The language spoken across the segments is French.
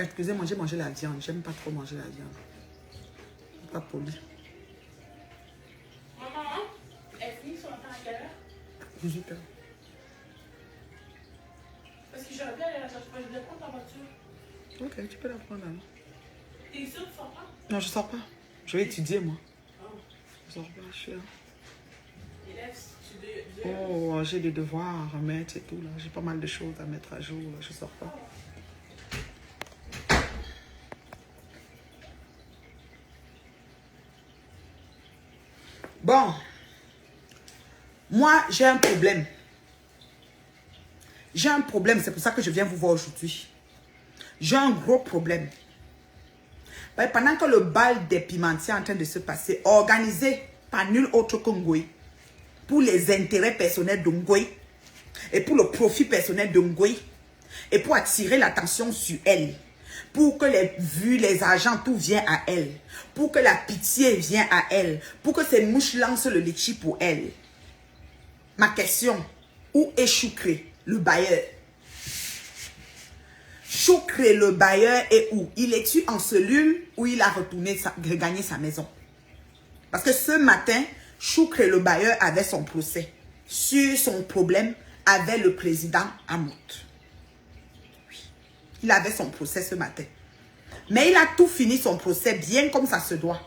Excusez-moi, j'ai mangé la viande. J'aime pas trop manger la viande. Pas poli. Maman, elle finit son temps à quelle heure? 18 heures. Parce que j'aurais bien aller la chercher. Je voulais prendre ta voiture. Ok, tu peux la prendre alors. T'es sûr que tu sors pas? Non, je sors pas. Je vais étudier, moi. Oh. Je sors pas, je suis là. Élève, si tu veux. Oh, j'ai des devoirs à remettre et tout, là. J'ai pas mal de choses à mettre à jour, là. Je sors pas. Bon. Moi, j'ai un problème. J'ai un problème, c'est pour ça que je viens vous voir aujourd'hui. J'ai un gros problème. Pendant que le bal des pimentiers est en train de se passer, organisé par nul autre que Ngoï, pour les intérêts personnels de Ngoï, et pour le profit personnel de Ngoï, et pour attirer l'attention sur elle, pour que les vues, les argents, tout vient à elle, pour que la pitié vienne à elle, pour que ces mouches lancent le litchi pour elle. Ma question, où est Choukré, le bailleur? Choukré, le bailleur, est où? Il est-tu en cellule ou il a regagné sa maison? Parce que ce matin, Choukré, le bailleur, avait son procès sur son problème avec le président Hamout. Oui. Il avait son procès ce matin. Mais il a tout fini son procès bien comme ça se doit.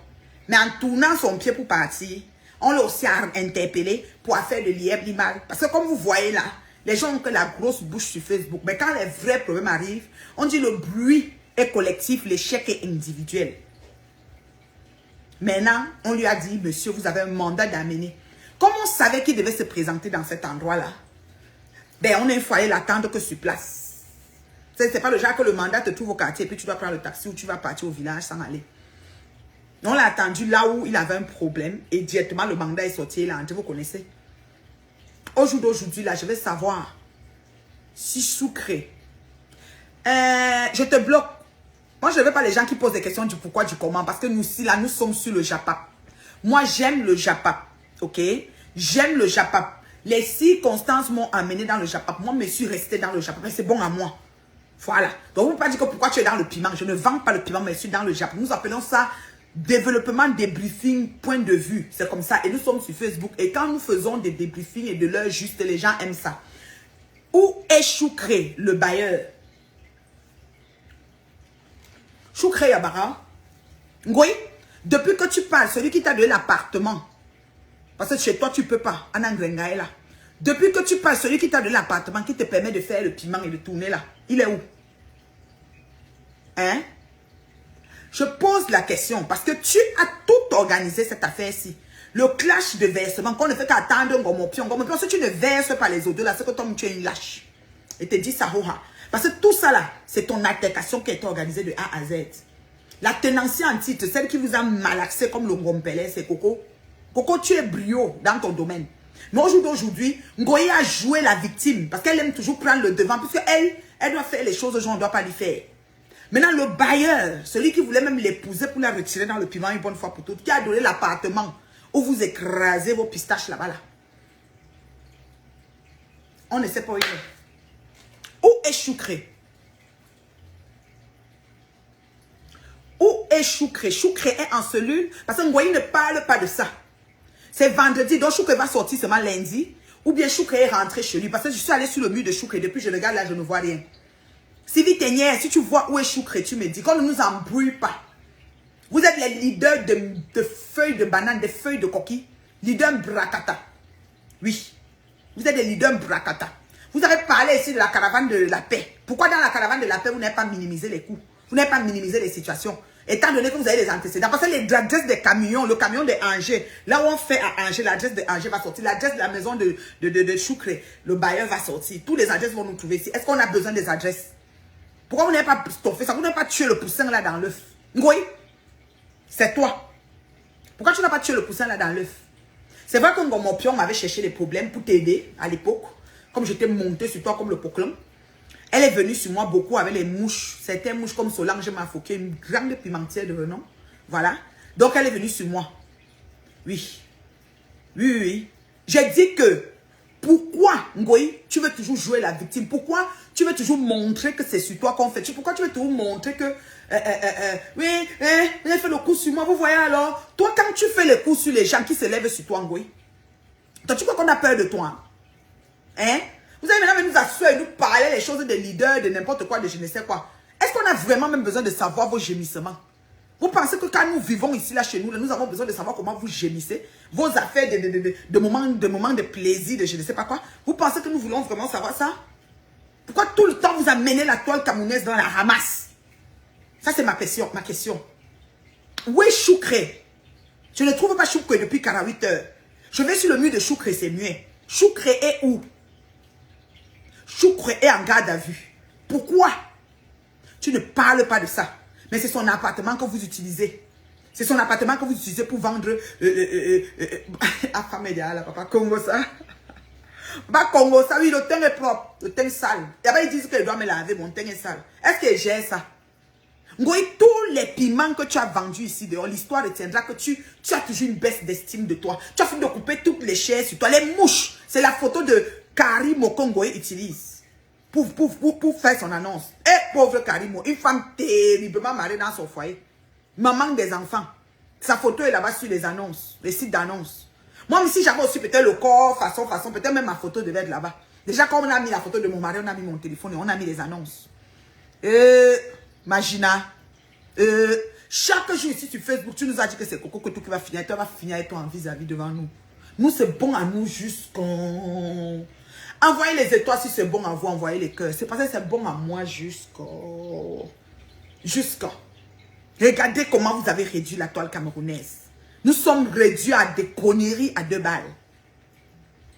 Mais en tournant son pied pour partir, on l'a aussi interpellé pour faire de l'IEB-Limal. Parce que comme vous voyez là, les gens ont que la grosse bouche sur Facebook. Mais quand les vrais problèmes arrivent, on dit le bruit est collectif, l'échec est individuel. Maintenant, on lui a dit, monsieur, vous avez un mandat d'amener. Comme on savait qu'il devait se présenter dans cet endroit-là, ben on a un foyer l'attendre que sur place. C'est pas le genre que le mandat te trouve au quartier et puis tu dois prendre le taxi ou tu vas partir au village sans aller. On l'a attendu là où il avait un problème et directement le mandat est sorti, il est entré, vous connaissez. Au jour d'aujourd'hui, là, je vais savoir si Choukré, je te bloque. Moi, je ne veux pas les gens qui posent des questions du pourquoi, du comment, parce que nous, ici, là, nous sommes sur le Japap. Moi, j'aime le Japap, ok? J'aime le Japap. Les circonstances m'ont amené dans le Japap. Moi, je suis resté dans le Japap, c'est bon à moi. Voilà. Donc, vous ne pouvez pas dire que pourquoi tu es dans le piment. Je ne vends pas le piment, mais je suis dans le Japap. Nous appelons ça développement, débriefing, point de vue. C'est comme ça. Et nous sommes sur Facebook. Et quand nous faisons des débriefings et de l'heure juste, les gens aiment ça. Où est Choukré, le bailleur? Choukré Yabara. Oui. Depuis que tu parles, celui qui t'a donné l'appartement. Parce que chez toi, tu ne peux pas. Anangrengae là. Depuis que tu parles, celui qui t'a donné l'appartement, qui te permet de faire le piment et de tourner là. Il est où? Hein? Je pose la question parce que tu as tout organisé cette affaire-ci. Le clash de versement, qu'on ne fait qu'attendre un gomopion. Gomopion, si tu ne verses pas les odeurs là, c'est que toi, tu es une lâche. Et te dis ça, hoha. Parce que tout ça là, c'est ton altercation qui a été organisée de A à Z. La tenancier en titre, celle qui vous a malaxé comme le Ngompelé, c'est Coco. Coco, tu es brio dans ton domaine. Mais aujourd'hui, Ngoye a joué la victime parce qu'elle aime toujours prendre le devant. Puisque elle doit faire les choses aux gens, on ne doit pas lui faire. Maintenant, le bailleur, celui qui voulait même l'épouser pour la retirer dans le piment une bonne fois pour toutes, qui a donné l'appartement où vous écrasez vos pistaches là-bas là. On ne sait pas où il est. Où est Choukré? Où est Choukré? Choukré est en cellule parce que Ngoye ne parle pas de ça. C'est vendredi, donc Choukré va sortir seulement lundi. Ou bien Choukré est rentré chez lui. Parce que je suis allé sur le mur de Choukré. Depuis je regarde là, je ne vois rien. Si si tu vois où est Choukré, tu me dis. Qu'on ne nous embrouille pas. Vous êtes les leaders de feuilles de banane, des feuilles de coquille. Leader Brakata. Oui. Vous êtes des leaders Brakata. Vous avez parlé ici de la caravane de la paix. Pourquoi dans la caravane de la paix, vous n'avez pas minimisé les coûts? Vous n'avez pas minimisé les situations? Étant donné que vous avez les antécédents. Parce que l'adresse des camions, le camion de Angers, là où on fait à Angers, l'adresse de Angers va sortir. L'adresse de la maison de Choukré, le bailleur va sortir. Tous les adresses vont nous trouver ici. Est-ce qu'on a besoin des adresses? Pourquoi vous n'avez pas stoffé ça? Vous n'avez pas tué le poussin là dans l'œuf? Ngoye, c'est toi. Pourquoi tu n'as pas tué le poussin là dans l'œuf? C'est vrai que Ngomopion m'avait cherché des problèmes pour t'aider à l'époque. Comme j'étais monté sur toi comme le poclum. Elle est venue sur moi beaucoup avec les mouches. Certaines mouches comme Solange Mafoké, une grande pimentière de renom. Voilà. Donc elle est venue sur moi. Oui. Oui. J'ai dit que, pourquoi, Ngoye, tu veux toujours jouer la victime? Pourquoi Tu veux toujours montrer que c'est sur toi qu'on fait. Pourquoi tu veux toujours montrer que... oui, vous avez fait le coup sur moi, vous voyez alors. Toi, quand tu fais le coup sur les gens qui se lèvent sur toi, Ngoï, toi, tu crois qu'on a peur de toi? Hein? Vous allez maintenant nous asseoir et nous parler les choses des leaders, de n'importe quoi, de je ne sais quoi. Est-ce qu'on a vraiment même besoin de savoir vos gémissements? Vous pensez que quand nous vivons ici, là, chez nous, là, nous avons besoin de savoir comment vous gémissez, vos affaires de moments de plaisir, de je ne sais pas quoi. Vous pensez que nous voulons vraiment savoir ça? Pourquoi tout le temps vous amenez la toile camerounaise dans la ramasse? Ça, c'est ma question. Où est Choucré? Je ne trouve pas Choucré depuis 48 heures. Je vais sur le mur de Choucré, c'est muet. Choucré est où? Choucré est en garde à vue. Pourquoi? Tu ne parles pas de ça. Mais c'est son appartement que vous utilisez. C'est son appartement que vous utilisez pour vendre... papa Congo ça. Papa Congo ça, oui, le teint est propre. Le teint sale. Et après, ils disent que je dois me laver, mon teint est sale. Est-ce que j'ai ça? Ngoï, tous les piments que tu as vendus ici dehors, l'histoire retiendra que tu as toujours une baisse d'estime de toi. Tu as fini de couper toutes les chaises sur toi. Les mouches, c'est la photo de Karimo Kongoé utilise. Pour faire son annonce. Et pauvre Karimo, une femme terriblement mariée dans son foyer. Maman des enfants. Sa photo est là-bas sur les annonces, les sites d'annonces. Moi, si j'avais aussi peut-être le corps, façon, peut-être même ma photo devait être là-bas. Déjà, quand on a mis la photo de mon mari, on a mis mon téléphone et on a mis les annonces. Magina. Chaque jour ici sur Facebook, tu nous as dit que c'est Coco que tout qui va finir. Tu vas finir avec toi en vis-à-vis devant nous. Nous, c'est bon à nous jusqu'en... Envoyez les étoiles si c'est bon à vous, envoyez les cœurs. C'est parce que c'est bon à moi jusqu'au... Regardez comment vous avez réduit la toile camerounaise. Nous sommes réduits à des conneries à 2 balles.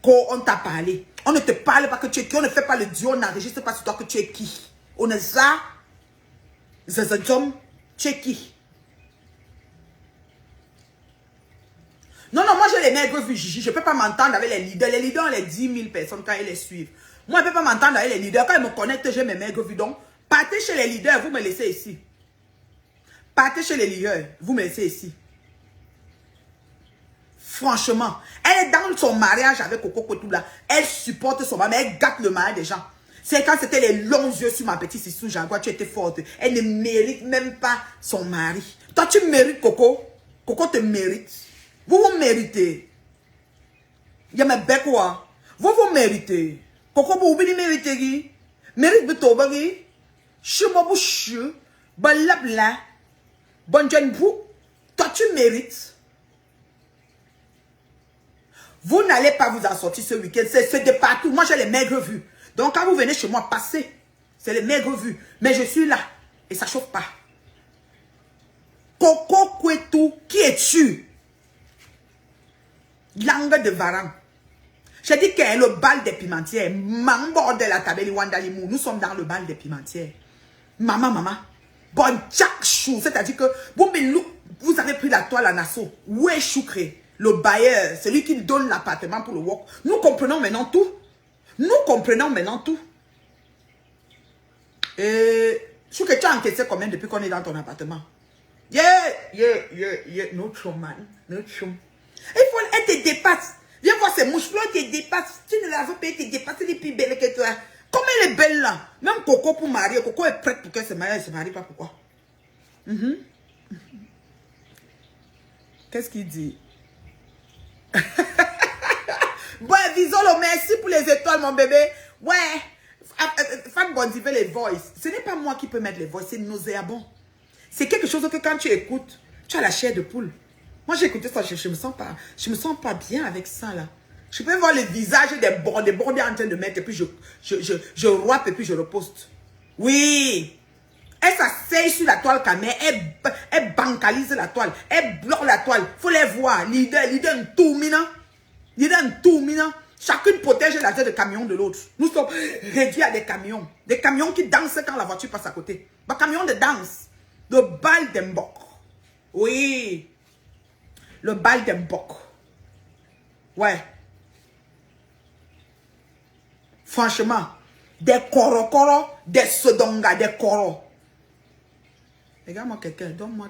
Quand on t'a parlé, on ne te parle pas que tu es qui, on ne fait pas le duo, on n'enregistre pas sur toi que tu es qui. On est ça, tu es qui? Non, moi j'ai les maigres vues, Gigi. Je ne peux pas m'entendre avec les leaders. Les leaders ont les 10 000 personnes quand ils les suivent. Moi, je ne peux pas m'entendre avec les leaders. Quand ils me connectent, j'ai mes maigres vues. Donc, partez chez les leaders, vous me laissez ici. Partez chez les leaders, vous me laissez ici. Franchement, elle est dans son mariage avec Coco Kotoula. Elle supporte son mari, elle gâte le mari des gens. C'est quand c'était les longs yeux sur ma petite Sissou Jaguar, tu étais forte. Elle ne mérite même pas son mari. Toi, tu mérites Coco. Coco te mérite. Vous méritez. Il y a mes becs quoi. Vous méritez. Coco, vous méritez. Mérite de toi, Chumobouchu, balabla, bon jeune vous. Toi, tu mérites. Vous n'allez pas vous en sortir ce week-end. C'est de partout. Moi, j'ai les maigres vues. Donc, quand vous venez chez moi, passez. C'est les maigres vues. Mais je suis là. Et ça ne chauffe pas. Coco Kwetou, qui es-tu? Langue de Varan. J'ai dit qu'elle est le bal des pimentières. Mambo de la tabelle Wandalimou. Nous sommes dans le bal des pimentières. Maman. Bon, Jack Chou. C'est-à-dire que vous avez pris la toile en assaut. Où est Choucré? Le bailleur, celui qui donne l'appartement pour le work. Nous comprenons maintenant tout. Choucré, tu as encaissé combien depuis qu'on est dans ton appartement? No chum, man. No chum. Elle te dépasse. Viens voir ces mouches. Elle te dépasse. Tu ne l'as pas payé, elle te dépasse. Elle est plus belle que toi. Comme elle est belle là. Même Coco pour marier. Coco est prête pour qu'elle se marie. Elle ne se marie pas. Pourquoi? Qu'est-ce qu'il dit? Bon, Visolo, merci pour les étoiles, mon bébé. Ouais. Fan Bondive, les voice. Ce n'est pas moi qui peux mettre les voice. C'est nauséabond. C'est quelque chose que quand tu écoutes, tu as la chair de poule. Moi, j'ai écouté ça, je me sens pas bien avec ça, là. Je peux voir le visage des bordés en train de mettre, et puis je roipe, et puis je reposte. Oui. Elle s'asseye sur la toile caméra, elle bancalise la toile, elle bloque la toile. Il faut les voir. Leader, tout minant. Chacune protège la tête de camion de l'autre. Nous sommes réduits à des camions. Des camions qui dansent quand la voiture passe à côté. Un camion de danse. Le bal d'Embok. Oui. Le bal d'Embok. Ouais. Franchement. Des korokoro, des sodonga, des koros. Regarde-moi quelqu'un. Donne-moi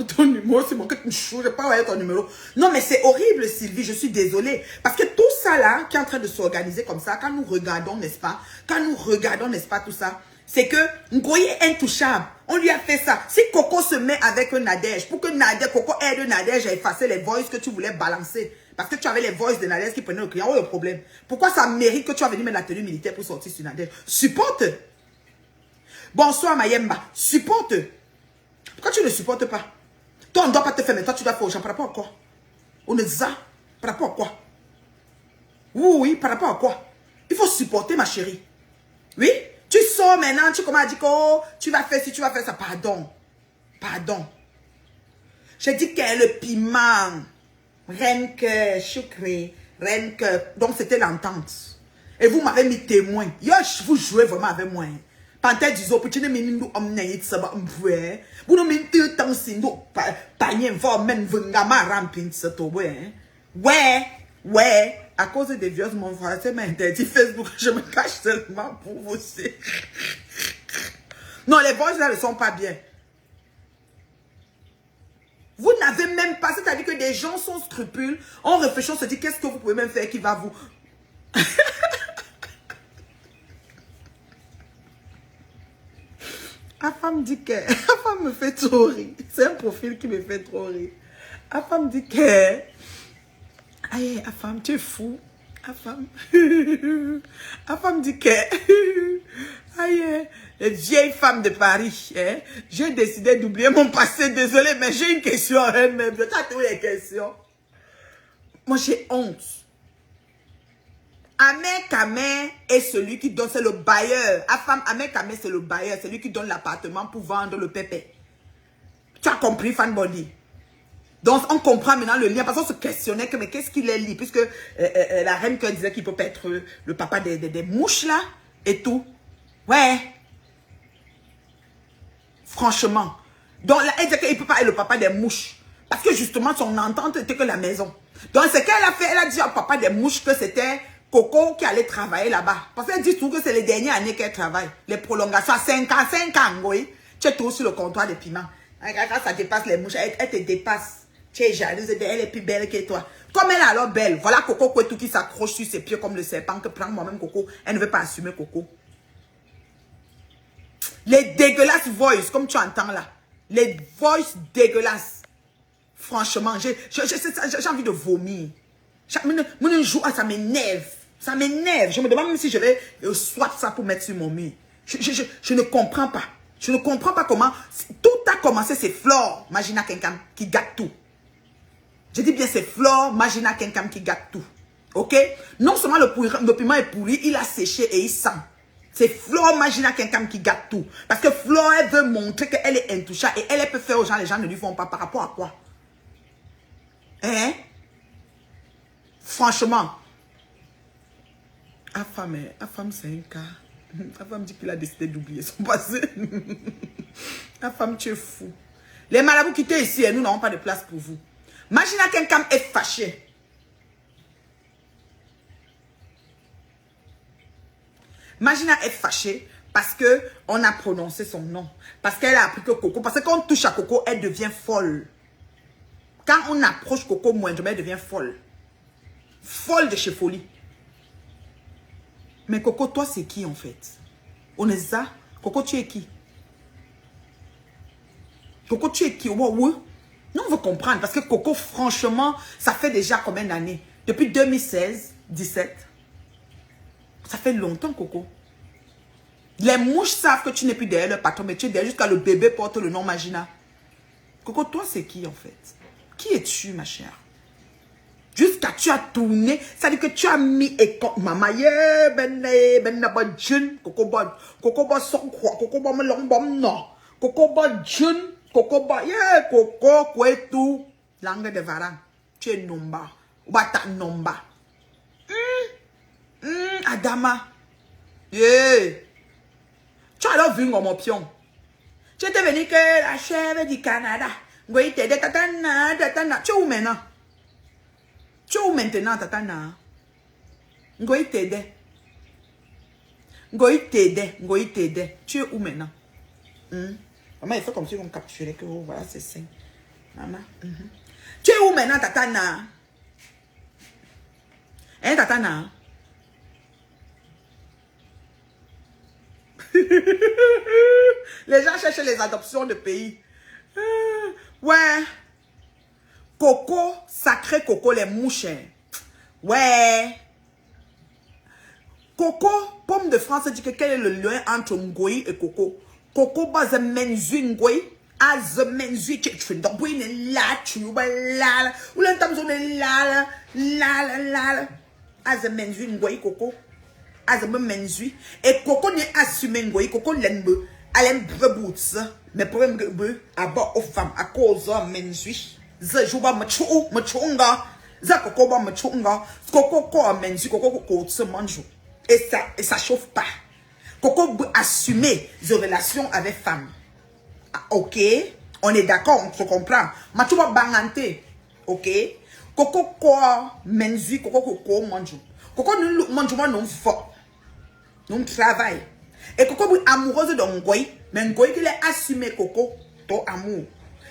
ton numéro. C'est mon que je ne sais pas ton numéro. Non, mais c'est horrible, Sylvie. Je suis désolée. Parce que tout ça là, qui est en train de s'organiser comme ça, quand nous regardons, n'est-ce pas? Quand nous regardons, n'est-ce pas, tout ça, c'est que Ngoyi est intouchable. On lui a fait ça. Si Coco se met avec Nadège, pour que Coco aide Nadège à effacer les voices que tu voulais balancer, parce que tu avais les voices de Nadège qui prenaient le client, où est le problème? Pourquoi ça mérite que tu vas venir mettre la tenue militaire pour sortir sur Nadège? Supporte. Bonsoir Mayemba. Supporte. Pourquoi tu ne supportes pas? Toi, on ne doit pas te faire, mais toi, tu dois faire aux gens. Par rapport à quoi? On est ça. Par rapport à quoi? Oui, par rapport à quoi? Il faut supporter, ma chérie. Oui? Tu sors maintenant, tu commences à dire que oh, tu vas faire ci, tu vas faire ça. Pardon. Pardon. J'ai dit qu'elle est le piment. Reine que, sucré, reine que. Donc, c'était l'entente. Et vous m'avez mis témoin. Yo, vous jouez vraiment avec moi. Pantais disons, petit ne m'indu omnei saba mvwe. Vous ne m'indu tant sindo panier va men vengama ramping sato ouais. À cause des vieux, mon frère m'a interdit Facebook. Je me cache seulement pour vous. Non, les voix là ne sont pas bien. Vous n'avez même pas, c'est-à-dire que des gens sont scrupules. On réfléchit, on se dit, qu'est-ce que vous pouvez même faire qui va vous... La femme dit que... La femme me fait trop rire. C'est un profil qui me fait trop rire. La femme dit que... Aïe, la femme, tu es fou. La femme... La femme dit que... Aïe, les vieilles femmes de Paris. Hein? J'ai décidé d'oublier mon passé. Désolé, mais j'ai une question elle-même. Je t'ai trouvé les questions. Moi, j'ai honte. Ahmed Kamé est celui qui donne, c'est le bailleur. Ahmed Kamé, c'est le bailleur, c'est lui qui donne l'appartement pour vendre le pépé. Tu as compris, Fanbody? Donc, on comprend maintenant le lien. Parce qu'on se questionnait que, mais qu'est-ce qu'il est lié? Puisque la reine qui disait qu'il peut pas être le papa des mouches, là, et tout. Ouais. Franchement. Donc, là, elle disait qu'il peut pas être le papa des mouches. Parce que, justement, son entente était que la maison. Donc, ce qu'elle a fait, elle a dit au papa des mouches que c'était Coco qui allait travailler là-bas. Parce qu'elle dit tout que c'est les dernières années qu'elle travaille. Les prolongations. 5 ans, oui. Tu es tout sur le comptoir des piments. Quand ça dépasse les mouches, elle te dépasse. Tu es jalouse, elle est plus belle que toi. Comme elle est alors belle, voilà Coco Kwetu qui s'accroche sur ses pieds comme le serpent que prend moi-même Coco. Elle ne veut pas assumer Coco. Les dégueulasses voice, comme tu entends là. Les voice dégueulasses. Franchement, j'ai envie de vomir. Mon jour, ça m'énerve. Ça m'énerve. Je me demande même si je vais swap ça pour mettre sur mon mur. Je ne comprends pas. Je ne comprends pas comment. Tout a commencé, c'est Flore, Magina Kenkam, qui gâte tout. Je dis bien, c'est Flore, Magina Kenkam qui gâte tout. Ok? Non seulement le piment est pourri, il a séché et il sent. C'est Flore, Magina Kenkam qui gâte tout. Parce que Flore, elle veut montrer qu'elle est intouchable et elle peut faire aux gens, les gens ne lui font pas par rapport à quoi? Hein? Franchement. La femme, c'est un cas. La femme dit qu'il a décidé d'oublier son passé. La femme, tu es fou. Les marabouts qui étaient ici, nous n'avons pas de place pour vous. Magina Kenkam est fâché. Magina est fâchée parce que on a prononcé son nom. Parce qu'elle a appris que Coco. Parce que quand on touche à Coco, elle devient folle. Quand on approche Coco moindrement, elle devient folle. Folle de chez folie. Mais Coco, toi, c'est qui en fait? On est ça? Coco, tu es qui? Coco, tu es qui? Oui. Non, on veut comprendre. Parce que Coco, franchement, ça fait déjà combien d'années? Depuis 2016, 17. Ça fait longtemps, Coco. Les mouches savent que tu n'es plus derrière le patron, mais tu es derrière jusqu'à le bébé porte le nom Magina. Coco, toi, c'est qui en fait? Qui es-tu, ma chère? Jusqu'à tu as tourné, ça veut dire que tu as mis maman, ben jeune, Coco ba son quoi, Coco ba me long bom non, Coco ba jeune, Coco ba Coco quoi tout, langue de varan, tu es nomba, ou ba ta nomba, Adama, tu as alors vu mon pion, tu étais venu que la chèvre du Canada, oui t'es de tatana, tu es où maintenant? Tu es où maintenant, Tatana? Ngoï t'aide. Tu es où maintenant? Maman, il faut comme si on capturait que oh, voilà, c'est sain. Maman. Tu es où maintenant, Tatana? Hein, tatana? Les gens cherchent les adoptions de pays. Ouais. Coco, sacré coco, les mouches. Ouais. Coco, pomme de France dit que quel est le lien entre Ngoyi et Coco? Coco, base menzu Ngoyi. Az menzu, tu fais donc, oui, là, tu vas là, ou l'entame là, là. Az menzu Ngoyi, Coco. Az menzu. Et Coco n'est assumé Ngoyi, Coco l'aime. Elle aime breboots. Mais problème que à bord aux femmes, à cause de menzu. Je joue pas machunga. Ça Coco ba machunga. Coco ko menzu, Coco se mange. Et ça chauffe pas. Coco assumer des relations avec femme. Ah, ok, on est d'accord, on se comprend. Mais tu vas bangante. Ok. Coco quoi menzu, Coco mange. Coco nous mange non fort. Nous travail. Et Coco est amoureuse de Ngoyi, mais Ngoyi qui l'a assumé Coco ton amour.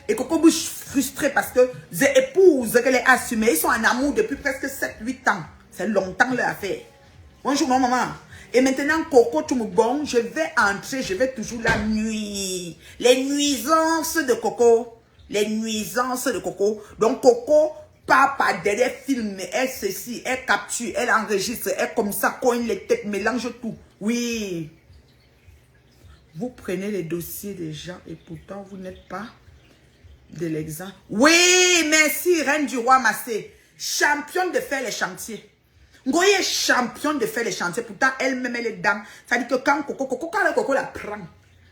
Et Coco est frustré parce que les épouses qu'elle a assumées, ils sont en amour depuis presque 7-8 ans. C'est longtemps leur affaire. Bonjour maman. Et maintenant, Coco, tout le bon, je vais entrer, je vais toujours la nuit. Les nuisances de Coco. Les nuisances de Coco. Donc, Coco, papa, derrière film, elle ceci, elle capture, elle enregistre, elle comme ça, cogne les têtes, mélange tout. Oui. Vous prenez les dossiers des gens et pourtant, vous n'êtes pas de l'exemple. Oui, merci, reine du roi Massé. Championne de faire les chantiers. Ngoyi est championne de faire les chantiers. Pourtant, elle-même, elle est dame. Ça dit que quand Coco la prend.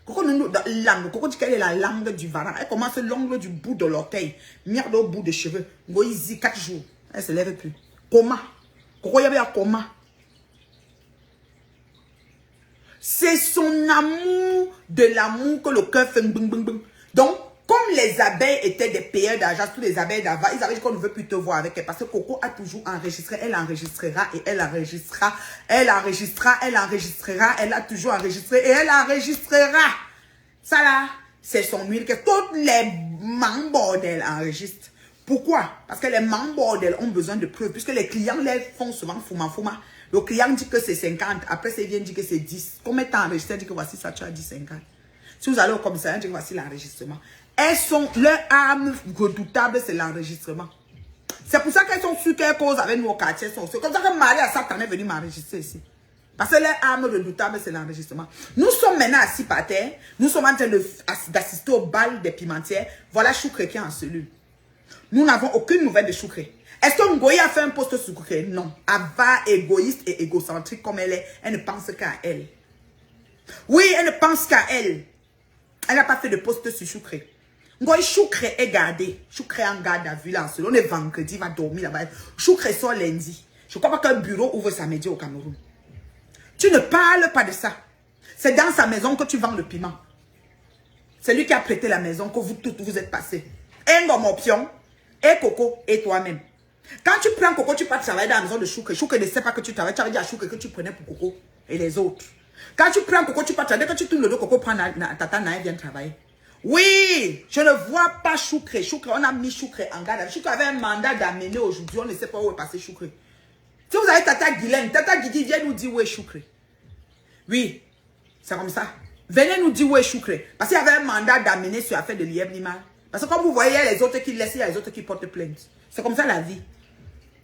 Coco nous langue. Coco dit qu'elle est la langue du varan. Elle commence l'ongle du bout de l'orteil. Merde au bout des cheveux. Ngoyi dit 4 jours. Elle se lève plus. Coma. Coco y avait un coma. C'est son amour de l'amour que le cœur fait bing bing bing. Donc, comme les abeilles étaient des payeurs d'argent, tous les abeilles d'avant, ils avaient dit qu'on ne veut plus te voir avec elle. Parce que Coco a toujours enregistré, elle enregistrera et elle enregistrera. Elle enregistrera, elle enregistrera, elle a toujours enregistré et elle enregistrera. Ça là, c'est son huile que toutes les membres d'elle enregistrent. Pourquoi? Parce que les membres d'elle ont besoin de preuves. Puisque les clients les font souvent fouma. Le client dit que c'est 50. Après, c'est vient dire que c'est 10. Combien de temps enregistré? Dit que voici ça, tu as dit 50. Si vous allez au commissariat, dit que voici l'enregistrement. Elles sont, leur arme redoutable, c'est l'enregistrement. C'est pour ça qu'elles sont sûres qu'elles causent avec nous au quartier. C'est comme ça que Marie à Satan est venue m'enregistrer ici. Parce que leur arme redoutable, c'est l'enregistrement. Nous sommes maintenant assis par terre. Nous sommes en train d'assister au bal des pimentières. Voilà Choukré qui est en cellule. Nous n'avons aucune nouvelle de Choukré. Est-ce que Ngoyi a fait un poste sur Choukré? Non. Ava, égoïste et égocentrique comme elle est, elle ne pense qu'à elle. Oui, elle ne pense qu'à elle. Elle n'a pas fait de poste sur Choukré. Ngoyi, Choukré est gardé. Choukré en garde à vue là. On est vendredi, il va dormir là-bas. Choukré sort lundi. Je ne crois pas qu'un bureau ouvre samedi au Cameroun. Tu ne parles pas de ça. C'est dans sa maison que tu vends le piment. C'est lui qui a prêté la maison que vous toutes vous êtes passés. Et Ngomoption, et Coco, et toi-même. Quand tu prends Coco, tu pars travailler dans la maison de Choukré. Choukré ne sait pas que tu travailles. Tu avais dit à Choukré que tu prenais pour Coco et les autres. Quand tu prends Coco, tu pars travailler. Quand tu tournes le dos, Coco prend Tata Naï vient travailler. Oui, je ne vois pas Choukré. Choukré, on a mis Choukré en garde. Choukré avait un mandat d'amener aujourd'hui. On ne sait pas où est passé Choukré. Si vous avez Tata Guylaine, Tata Guigui vient nous dire où est Choukré. Oui, c'est comme ça. Venez nous dire où est Choukré. Parce qu'il y avait un mandat d'amener sur l'affaire de Lieb Nima. Parce que comme vous voyez, il y a les autres qui laissent, il y a les autres qui portent plainte. C'est comme ça la vie.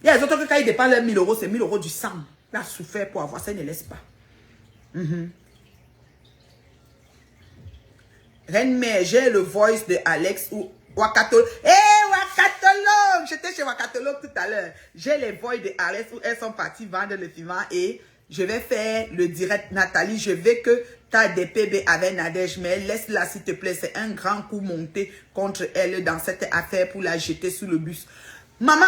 Il y a les autres qui, quand ils dépensent 1000 euros, c'est 1000 euros du sang. Il a souffert pour avoir ça, il ne laisse pas. Reine Mère, j'ai le voice de Alex ou Wakatolo. Wakatolo! J'étais chez Wakatolo tout à l'heure. J'ai les voix de Alex où elles sont parties vendre le piment et je vais faire le direct. Nathalie, je veux que tu as des PB avec Nadège, mais laisse-la s'il te plaît. C'est un grand coup monté contre elle dans cette affaire pour la jeter sous le bus. Maman,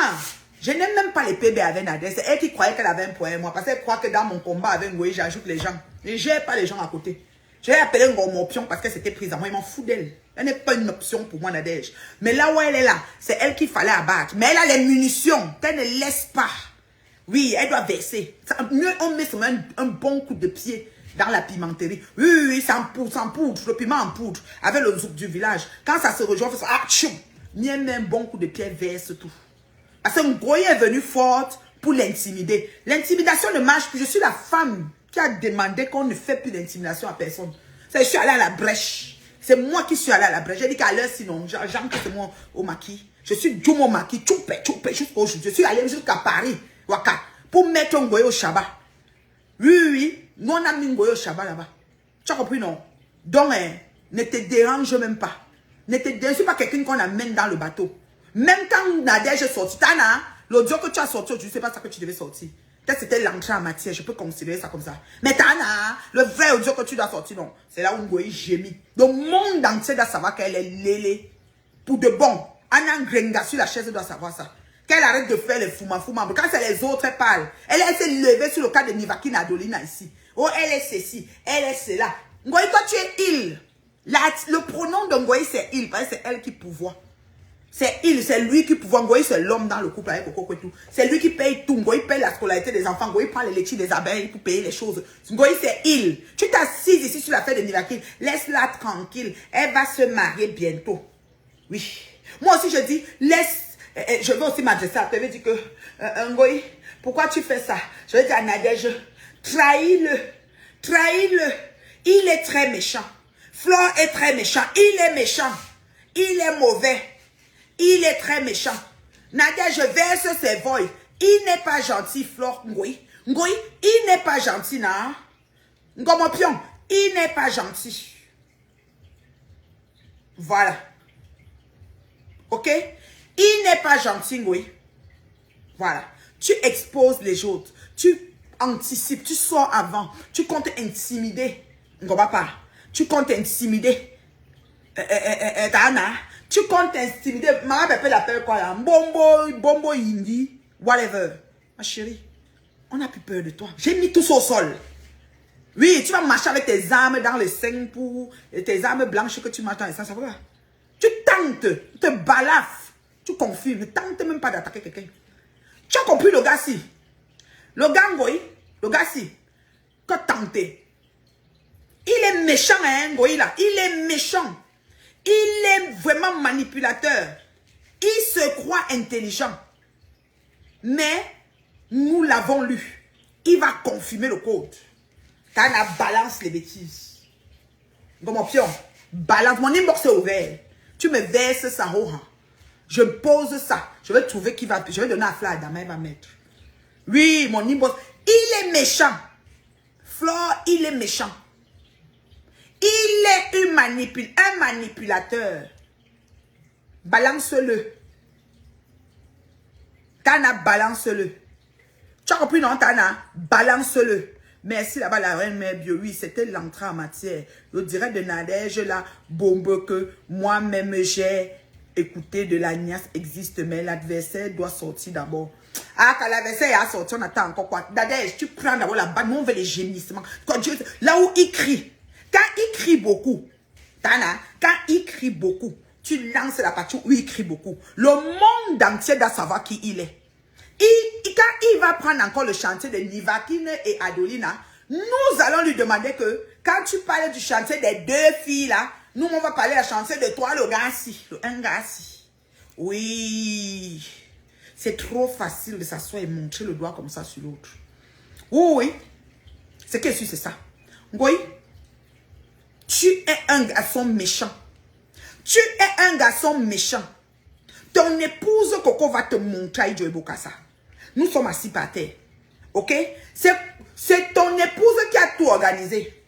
je n'aime même pas les PB avec Nadège. C'est elle qui croyait qu'elle avait un point moi. Parce qu'elle croit que dans mon combat avec Ngoyi, j'ajoute les gens. Je n'ai pas les gens à côté. J'ai appelé mon option parce que c'était prise à moi. Il m'en fout d'elle. Elle n'est pas une option pour moi, Nadège. Mais là où elle est là, c'est elle qu'il fallait abattre. Mais elle a les munitions qu'elle ne laisse pas. Oui, elle doit verser. Mieux, on met seulement un bon coup de pied dans la pimenterie. Oui, sans poudre, le piment en poudre, avec le zouk du village. Quand ça se rejoint, on fait ça. Ah, tchoum. Mieux, un bon coup de pied, verse tout. Parce que Ngoyi est venue forte pour l'intimider. L'intimidation ne marche plus. Je suis la femme qui a demandé qu'on ne fait plus d'intimidation à personne. Je suis allée à la brèche. C'est moi qui suis allée à la brèche. J'ai dit qu'à l'heure, sinon, j'aime que c'est moi au maquis. Je suis Djomo Maki, tchoupé, jusqu'aujourd'hui. Je suis allée jusqu'à Paris, Waka, pour mettre un goye au Shabbat. Oui, nous on a mis un goye au Shabbat là-bas. Tu as compris, non? Donc, ne te dérange même pas. Ne te dérange pas quelqu'un qu'on amène dans le bateau. Même quand Nadège est sorti, Tana, l'audio que tu as sorti aujourd'hui, c'est pas ça que tu devais sortir. Peut-être c'était l'entrée en matière, je peux considérer ça comme ça. Mais Tana, le vrai audio que tu dois sortir, non, c'est là où Ngoï gémit. Le monde entier doit savoir qu'elle est lélé. Pour de bon. Anna Grenga sur la chaise doit savoir ça. Qu'elle arrête de faire les fouma. Quand c'est les autres, elle parle. Elle s'est levée sur le cas de Nivaki Adolina ici. Oh, elle est ceci, elle est cela. Ngoï, toi tu es il. Le pronom de Ngoï c'est il, parce que c'est elle qui pouvoir. C'est il, c'est lui qui pouvoir. Ngoï c'est l'homme dans le couple avec Coco et tout. C'est lui qui paye tout. Ngoï paye la scolarité des enfants. Ngoï prend les laitiers des abeilles pour payer les choses. Ngoï c'est il. Tu t'assises ici sur la fête de Nivaki. Laisse-la tranquille. Elle va se marier bientôt. Oui. Moi aussi je dis, laisse. Je veux aussi m'adresser à toi. Je veux dire que, Ngoï, pourquoi tu fais ça? Je veux dire à Nadège, trahis-le. Trahis-le. Il est très méchant. Flore est très méchant. Il est méchant. Il est mauvais. Il est très méchant. Nadia, je verse ses voix. Il n'est pas gentil, Flore. Ngoï. Ngoï, il n'est pas gentil, non? Ngomopion, il n'est pas gentil. Voilà. Ok? Il n'est pas gentil, Ngoï. Voilà. Tu exposes les autres. Tu anticipes. Tu sors avant. Tu comptes intimider. Ngobapa. Tu comptes intimider. Tana. Tu comptes intimider. Maman Pepe l'appelle quoi là? Bombo Indi. Whatever. Ma chérie. On n'a plus peur de toi. J'ai mis tout au sol. Oui, tu vas marcher avec tes armes dans le sein pour tes armes blanches que tu marches dans le sein. Ça va? Tu tentes. Tu te balafes. Tu confirmes. Ne tente même pas d'attaquer quelqu'un. Tu as compris le gars si? Le gars Ngoï. Le gars si. Que tenter. Il est méchant, hein, Ngoï là. Il est méchant. Il est vraiment manipulateur. Il se croit intelligent. Mais, nous l'avons lu. Il va confirmer le code. Tana balance les bêtises. Comme mon pion. Balance. Mon inbox est ouvert. Tu me verses ça, Rohan. Je pose ça. Je vais trouver qui va. Je vais donner à Fla Adama, elle va mettre. Oui, mon inbox. Il est méchant. Flore, il est méchant. Il est un manipulateur. Balance-le. Tana, balance-le. Tu as compris, non, Tana? Balance-le. Merci là-bas, la reine mère bio. Oui, c'était l'entrée en matière. Le direct de Nadège, là, bombe que moi-même j'ai écouté de la niasse existe, mais l'adversaire doit sortir d'abord. Ah, quand l'adversaire a sorti, on attend encore quoi? Nadège, tu prends d'abord la balle, nous on veut les gémissements. Quand Dieu, là où il crie. Quand il crie beaucoup, Tana, quand il crie beaucoup, tu lances la partie où il crie beaucoup. Le monde entier doit savoir qui il est. Quand il va prendre encore le chantier de Nivakine et Adolina, nous allons lui demander que, quand tu parles du chantier des deux filles là, nous on va parler du chantier de toi, le gars-ci, un gars-ci. Oui, c'est trop facile de s'asseoir et montrer le doigt comme ça sur l'autre. Oui, c'est que c'est ça. Oui. Tu es un garçon méchant. Tu es un garçon méchant. Ton épouse Coco va te montrer à Bokassa. Nous sommes assis par terre. Ok? C'est ton épouse qui a tout organisé.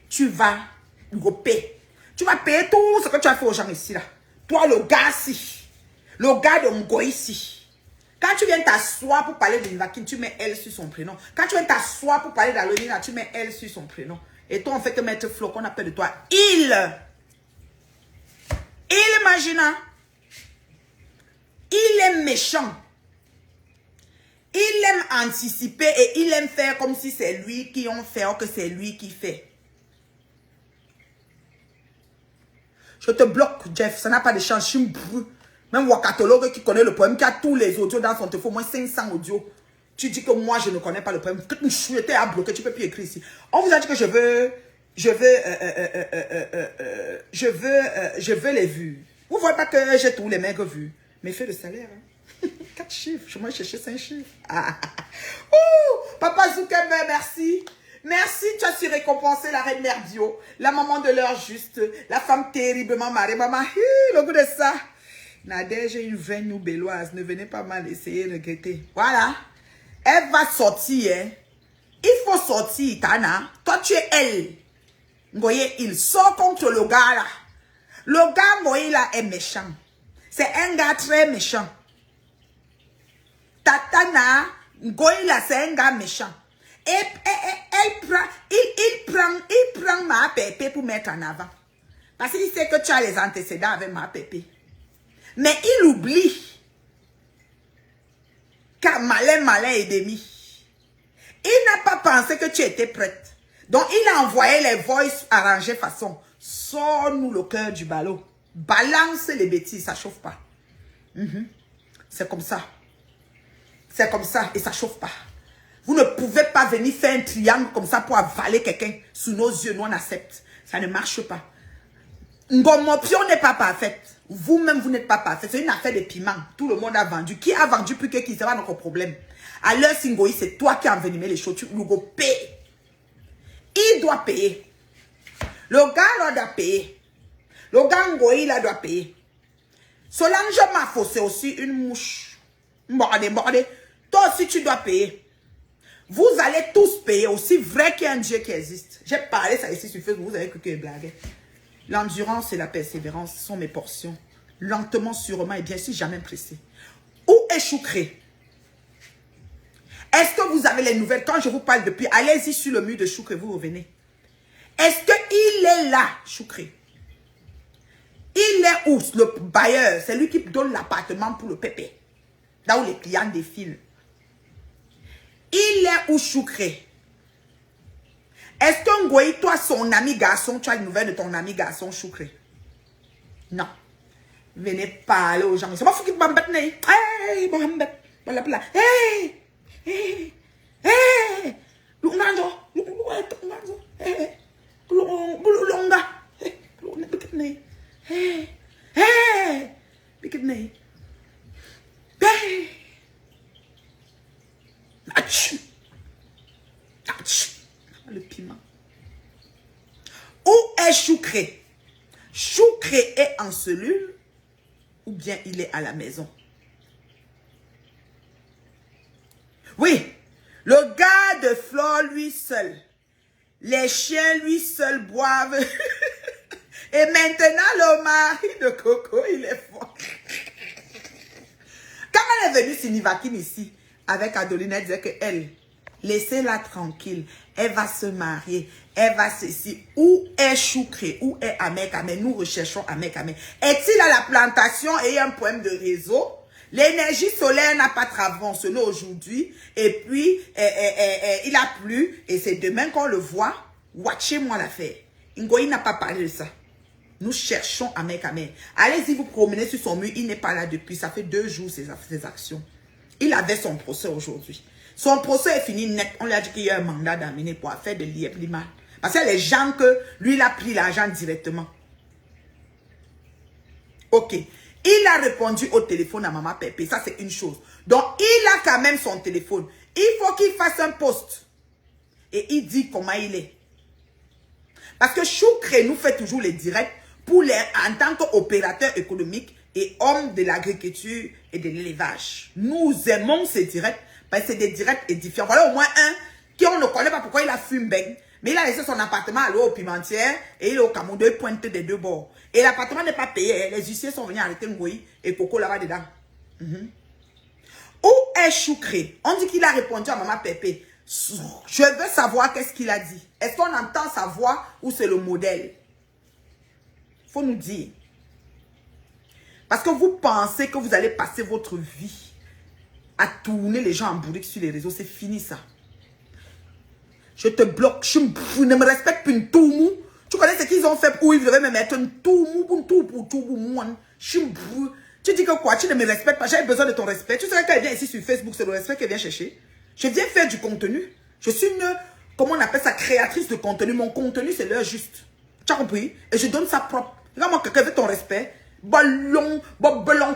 Tu vas payer. Tu vas payer tout ce que tu as fait aux gens ici là. Toi le gars ici. Le gars de Ngoï ici. Quand tu viens t'asseoir pour parler de Nivakine, tu mets elle sur son prénom. Quand tu viens t'asseoir pour parler d'Alonina, tu mets elle sur son prénom. Et toi, on fait que mettre Flo, qu'on appelle de toi il. Il, imagine. Il est méchant. Il aime anticiper et il aime faire comme si c'est lui qui en fait ou que c'est lui qui fait. Je te bloque, Jeff. Ça n'a pas de chance. Même Wakatologue qui connaît le poème, qui a tous les audios dans son téléphone, moins 500 audios. Tu dis que moi, je ne connais pas le poème. Que tu étais à bloquer, tu ne peux plus écrire ici. On vous a dit que je veux les vues. Vous ne voyez pas que j'ai tous les mecs vus. Mais fais le salaire. Hein? 4 chiffres. Je vais chercher 5 chiffres. Ah. Ouh, Papa Zuckerberg, merci. Merci, tu as su récompenser la reine Merdio, la maman de l'heure juste, la femme terriblement mariée. Maman, le goût de ça. Nadège est une vraie nous béloise. Ne venez pas mal essayer de regretter. Voilà. Elle va sortir. Hein. Il faut sortir, Tana. Toi, tu es elle. Vous voyez, il sort contre le gars là. Le gars, vous voyez là, est méchant. C'est un gars très méchant. Tatana, Goïla, c'est un gars méchant. Et il prend ma pépé pour mettre en avant. Parce qu'il sait que tu as les antécédents avec ma pépé. Mais il oublie. Car malin est demi. Il n'a pas pensé que tu étais prête. Donc il a envoyé les voices arrangées façon. Sors-nous le cœur du ballot. Balance les bêtises, ça chauffe pas. C'est comme ça. C'est comme ça et ça chauffe pas. Vous ne pouvez pas venir faire un triangle comme ça pour avaler quelqu'un sous nos yeux. Nous, on accepte. Ça ne marche pas. Ngomopio n'est pas parfaite. Vous-même, vous n'êtes pas parfaite. C'est une affaire de piment. Tout le monde a vendu. Qui a vendu plus que qui? C'est pas notre problème. À l'heure, Singoï, c'est toi qui as envenimé les choses. Tu nous payes. Il doit payer. Le gars, là, doit payer. Le gars, Ngoï, là, doit payer. Solange Mafo, c'est aussi une mouche. Bordé. Toi aussi, tu dois payer. Vous allez tous payer, aussi vrai qu'il y a un Dieu qui existe. J'ai parlé ça ici sur Facebook, vous avez cru que je blaguais. L'endurance et la persévérance sont mes portions. Lentement, sûrement et bien sûr, jamais pressé. Où est Choucré? Est-ce que vous avez les nouvelles? Quand je vous parle depuis, allez-y sur le mur de Choucré, vous revenez. Est-ce qu'il est là, Choucré? Il est où? Le bailleur, c'est lui qui donne l'appartement pour le pépé. Là où les clients défilent. Il est où Choucré? Est-ce que Ngoï, toi, son ami garçon, tu as une nouvelle de ton ami garçon Choucré? Non. Venez parler aux gens. C'est moi qui m'embête. Hey, Mohamed. Hey, hey, hey. Lunganzo. Hey, Lunga. Hey, hey, hey. Le piment. Où est Choucré? Choucré est en cellule ou bien il est à la maison? Oui, le gars de Flore lui seul. Les chiens lui seul boivent. Et maintenant le mari de Coco, il est fort. Quand elle est venue Sinivakin ici, avec Adeline, elle disait que elle, laissez-la tranquille. Elle va se marier. Elle va ceci. Où est Choucré? Où est Amek Amek? Nous recherchons Amek Amek. Est-il à la plantation et un problème de réseau? L'énergie solaire n'a pas traversé aujourd'hui. Et puis, il a plu. Et c'est demain qu'on le voit. Watchez-moi l'affaire. Ngoï n'a pas parlé de ça. Nous cherchons Amek Amek. Allez-y vous promener sur son mur. Il n'est pas là depuis. Ça fait 2 jours ses actions. Il avait son procès aujourd'hui. Son procès est fini net. On lui a dit qu'il y a un mandat d'amener pour faire de l'IEPLIMA. Parce que les gens que lui, il a pris l'argent directement. Ok. Il a répondu au téléphone à Maman Pépé. Ça, c'est une chose. Donc, il a quand même son téléphone. Il faut qu'il fasse un post. Et il dit comment il est. Parce que Choucré nous fait toujours les directs en tant qu'opérateur économique et homme de l'agriculture et de l'élevage. Nous aimons ces directs parce que c'est des directs édifiants. Voilà au moins un qui on ne connaît pas pourquoi il a fumé. Mais il a laissé son appartement à l'eau au Pimentière et il est au Cameroun, il pointe des 2 bords. Et l'appartement n'est pas payé. Les huissiers sont venus arrêter Ngoï et Coco là-bas dedans. Où est Choucré? On dit qu'il a répondu à Maman Pépé. Je veux savoir qu'est-ce qu'il a dit. Est-ce qu'on entend sa voix ou c'est le modèle? Il faut nous dire. Parce que vous pensez que vous allez passer votre vie à tourner les gens en bourrique sur les réseaux. C'est fini ça. Je te bloque. Je ne me respecte plus une toumou. Tu connais ce qu'ils ont fait où ils devaient me mettre une toumou pour tout pour moi. Tu dis que quoi? Tu ne me respectes pas. J'ai besoin de ton respect. Tu sais qu'elle vient ici sur Facebook, c'est le respect qu'elle vient chercher. Je viens faire du contenu. Je suis une, comment on appelle ça, créatrice de contenu. Mon contenu, c'est l'heure juste. Tu as compris? Et je donne ça propre. Regarde-moi, quelqu'un veut ton respect. Ballon, ballon,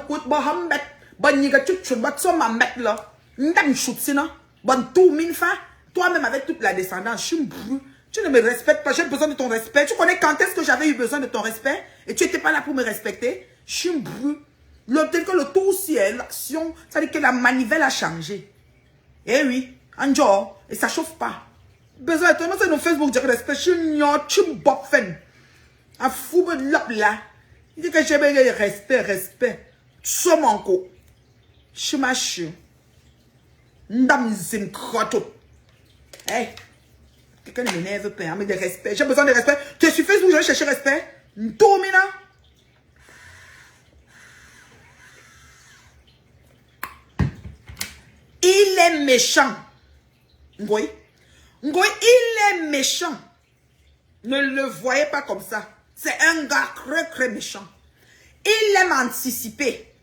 Bon, n'y a que tu vas te mettre là. N'dam chute sinon. Bon, tout mine fa. Toi-même avec toute la descendance, je suis brûlé. Tu ne me respectes pas, j'ai besoin de ton respect. Tu connais quand est-ce que j'avais eu besoin de ton respect et tu n'étais pas là pour me respecter? Je suis brûlé. Tel que le tout aussi est l'action, ça veut dire que la manivelle a changé. Eh oui, en genre, et ça chauffe pas. Besoin de toi, c'est nos Facebook de respect. Je suis bop fen. Un fou de l'op là. Il dit que j'ai besoin de respect. Tu sommes encore. Je suis ma chou. N'dam zin kroto. Hey. Quelqu'un ne m'énerve pas, mais de respect. J'ai besoin de respect. Tu es sur Facebook, je vais chercher respect. Domina. Il est méchant. Ngoy. Ngoy, il est méchant. Ne le voyez pas comme ça. C'est un gars très, très méchant. Il aime anticiper.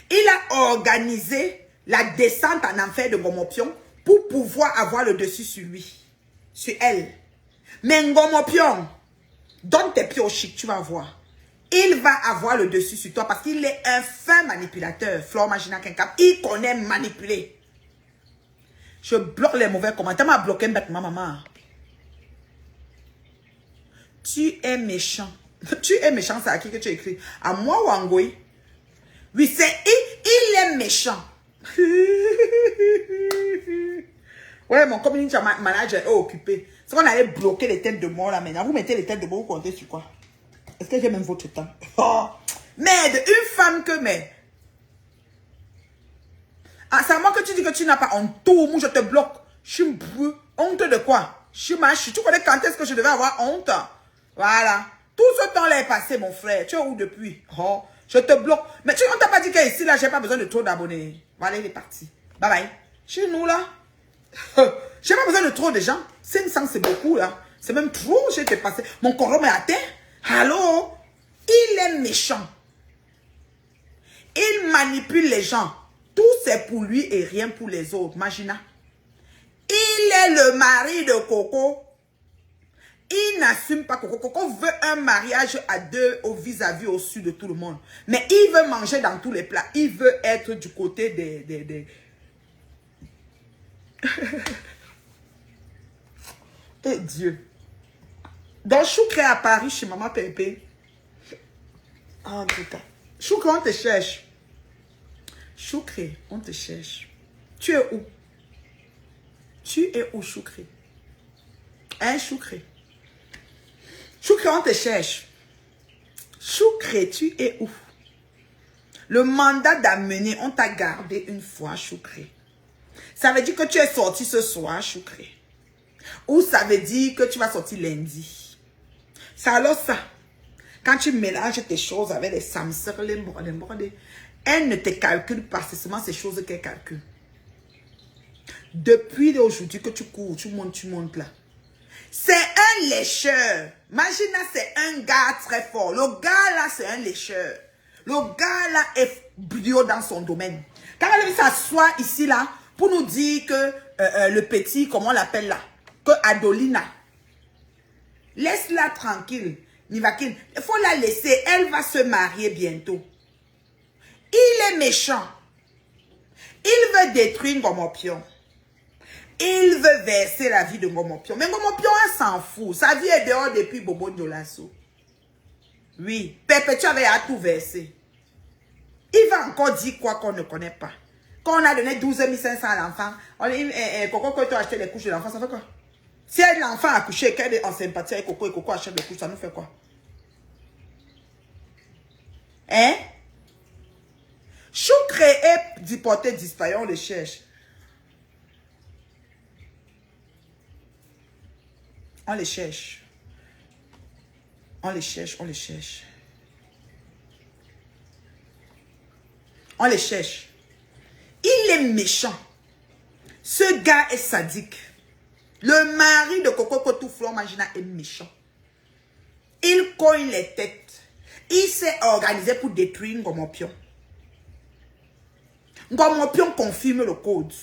Il a organisé la descente en enfer de Ngomopion pour pouvoir avoir le dessus sur lui. Sur elle. Mais Ngomopion, donne tes pieds au chic, tu vas voir. Il va avoir le dessus sur toi parce qu'il est un fin manipulateur. Flore Magina Kenkap, il connaît manipuler. Je bloque les mauvais commentaires. M'a bloqué ma maman. Tu es méchant. Tu es méchant, c'est à qui que tu écris? À moi ou à Ngoy? Oui, c'est il est méchant. Ouais, mon community manager est occupé. C'est qu'on allait bloquer les têtes de mort là maintenant. Vous mettez les têtes de mort, vous comptez sur quoi? Est-ce que j'ai même votre temps? Oh. Merde, une femme que mais. Ah, c'est à moi que tu dis que tu n'as pas honte. Tout, moi je te bloque. Je suis brûlé. Honte de quoi? Je suis machi. Tu connais quand est-ce que je devais avoir honte? Voilà. Tout ce temps-là est passé, mon frère. Tu es où depuis? Oh, je te bloque. Mais on t'a pas dit qu'ici, là, j'ai pas besoin de trop d'abonnés. Voilà, il est parti. Bye bye. Chez nous, là. J'ai pas besoin de trop de gens. 500, c'est beaucoup, là. C'est même trop, j'ai dépassé. Mon corps est à terre. Allô? Il est méchant. Il manipule les gens. Tout c'est pour lui et rien pour les autres. Imagina. Il est le mari de Coco. Il n'assume pas Coco. Coco veut un mariage à deux au vis-à-vis au-dessus de tout le monde. Mais il veut manger dans tous les plats. Il veut être du côté des... Et Dieu. Dans Choucré à Paris, chez Maman Pépé. En tout cas. Choucré, on te cherche. Choucré, on te cherche. Tu es où? Tu es où, Choucré? Hein, Choucré? Choucré, on te cherche. Choucré, tu es où? Le mandat d'amener, on t'a gardé une fois, Choucré. Ça veut dire que tu es sorti ce soir, Choucré. Ou ça veut dire que tu vas sortir lundi. C'est alors ça. Quand tu mélanges tes choses avec les samsers, les mordes, elle ne te calcule pas, c'est seulement ces choses qu'elle calcule. Depuis aujourd'hui que tu cours, tu montes là. C'est un lécheur. Imagine, c'est un gars très fort. Le gars là, c'est un lécheur. Le gars là est brio dans son domaine. Quand elle s'assoit ici là, pour nous dire que le petit, comment on l'appelle là, que Adolina, laisse-la tranquille. Il faut la laisser, elle va se marier bientôt. Il est méchant. Il veut détruire Ngomopion. Il veut verser la vie de Ngomopion. Mais Ngomopion, elle s'en fout. Sa vie est dehors depuis Bobo Ndjolasso. Oui, Pépé, tu avais à tout verser. Il va encore dire quoi qu'on ne connaît pas. Quand on a donné 12 500 à l'enfant, on dit, Coco, quand tu as acheté les couches de l'enfant, ça fait quoi? Si l'enfant a couché et qu'elle est en sympathie avec Coco et Coco achète les couches, ça nous fait quoi? Hein? Choucré est déporté, disparu, on le cherche. On les cherche. On les cherche, on les cherche. On les cherche. Il est méchant. Ce gars est sadique. Le mari de Coco Kotou Flore Magina est méchant. Il cogne les têtes. Il s'est organisé pour détruire Ngomopion. Ngomopion confirme le code.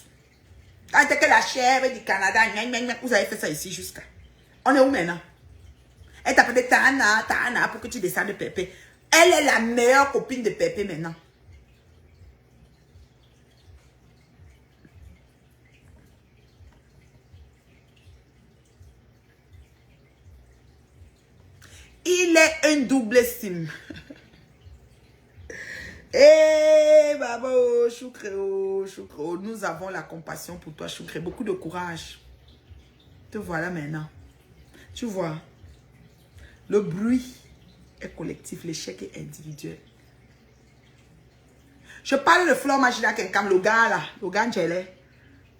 Quand que la chèvre du Canada, vous avez fait ça ici jusqu'à. On est où maintenant? Elle t'a appelé Tana pour que tu descendes de Pépé. Elle est la meilleure copine de Pépé maintenant. Il est un double sim. Eh, babo, Choukréo, Choukréo, nous avons la compassion pour toi, Choukré. Beaucoup de courage. Te voilà maintenant. Tu vois, le bruit est collectif, l'échec est individuel. Je parle de Flore Magida Kenkam, le gars là, le gars Njele.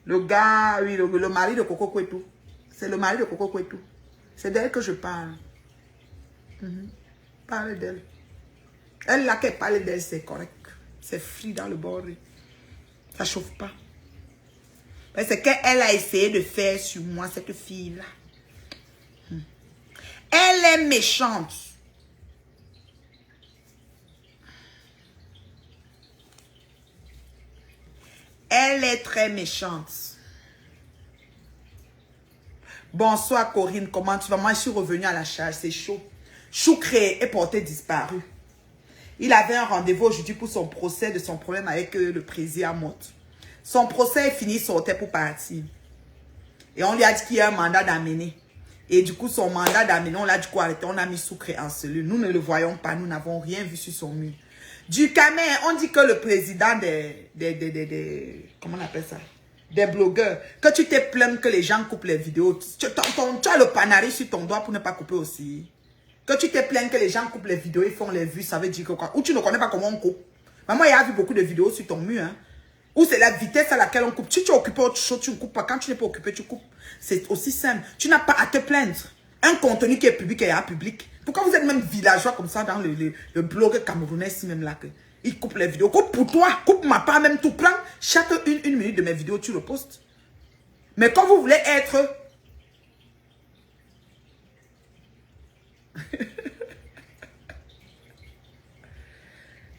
Le gars, oui, le mari de Coco Kwetu. C'est le mari de Coco Kwetu. C'est d'elle que je parle. Parle d'elle. Elle là qu'elle parle d'elle, c'est correct. C'est frit dans le bord. Ça chauffe pas. C'est qu'elle a essayé de faire sur moi, cette fille-là. Elle est méchante. Elle est très méchante. Bonsoir Corinne, comment tu vas? Moi, je suis revenue à la charge, c'est chaud. Choukré est porté disparu. Il avait un rendez-vous aujourd'hui pour son procès de son problème avec le président Motte. Son procès est fini, il sortait pour partir. Et on lui a dit qu'il y a un mandat d'amener. Et du coup, son mandat d'amener, on l'a du coup arrêté. On a mis Choukré en cellule. Nous ne le voyons pas, nous n'avons rien vu sur son mur. Du Camer, on dit que le président comment on appelle ça? Des blogueurs, que tu t'es plaint que les gens coupent les vidéos. Tu as le panari sur ton doigt pour ne pas couper aussi. Que tu t'es plaint que les gens coupent les vidéos, ils font les vues, ça veut dire que quoi? Ou tu ne connais pas comment on coupe. Maman, il y a vu beaucoup de vidéos sur ton mur. Hein? Ou c'est la vitesse à laquelle on coupe. Si tu es occupé autre chose, tu ne coupes pas. Quand tu n'es pas occupé, tu coupes. C'est aussi simple. Tu n'as pas à te plaindre. Un contenu qui est public est à public. Pourquoi vous êtes même villageois comme ça dans le blog camerounais ici même là que il coupe les vidéos. Coupe pour toi. Coupe ma part même tout. Prends chaque une minute de mes vidéos, tu le postes. Mais quand vous voulez être...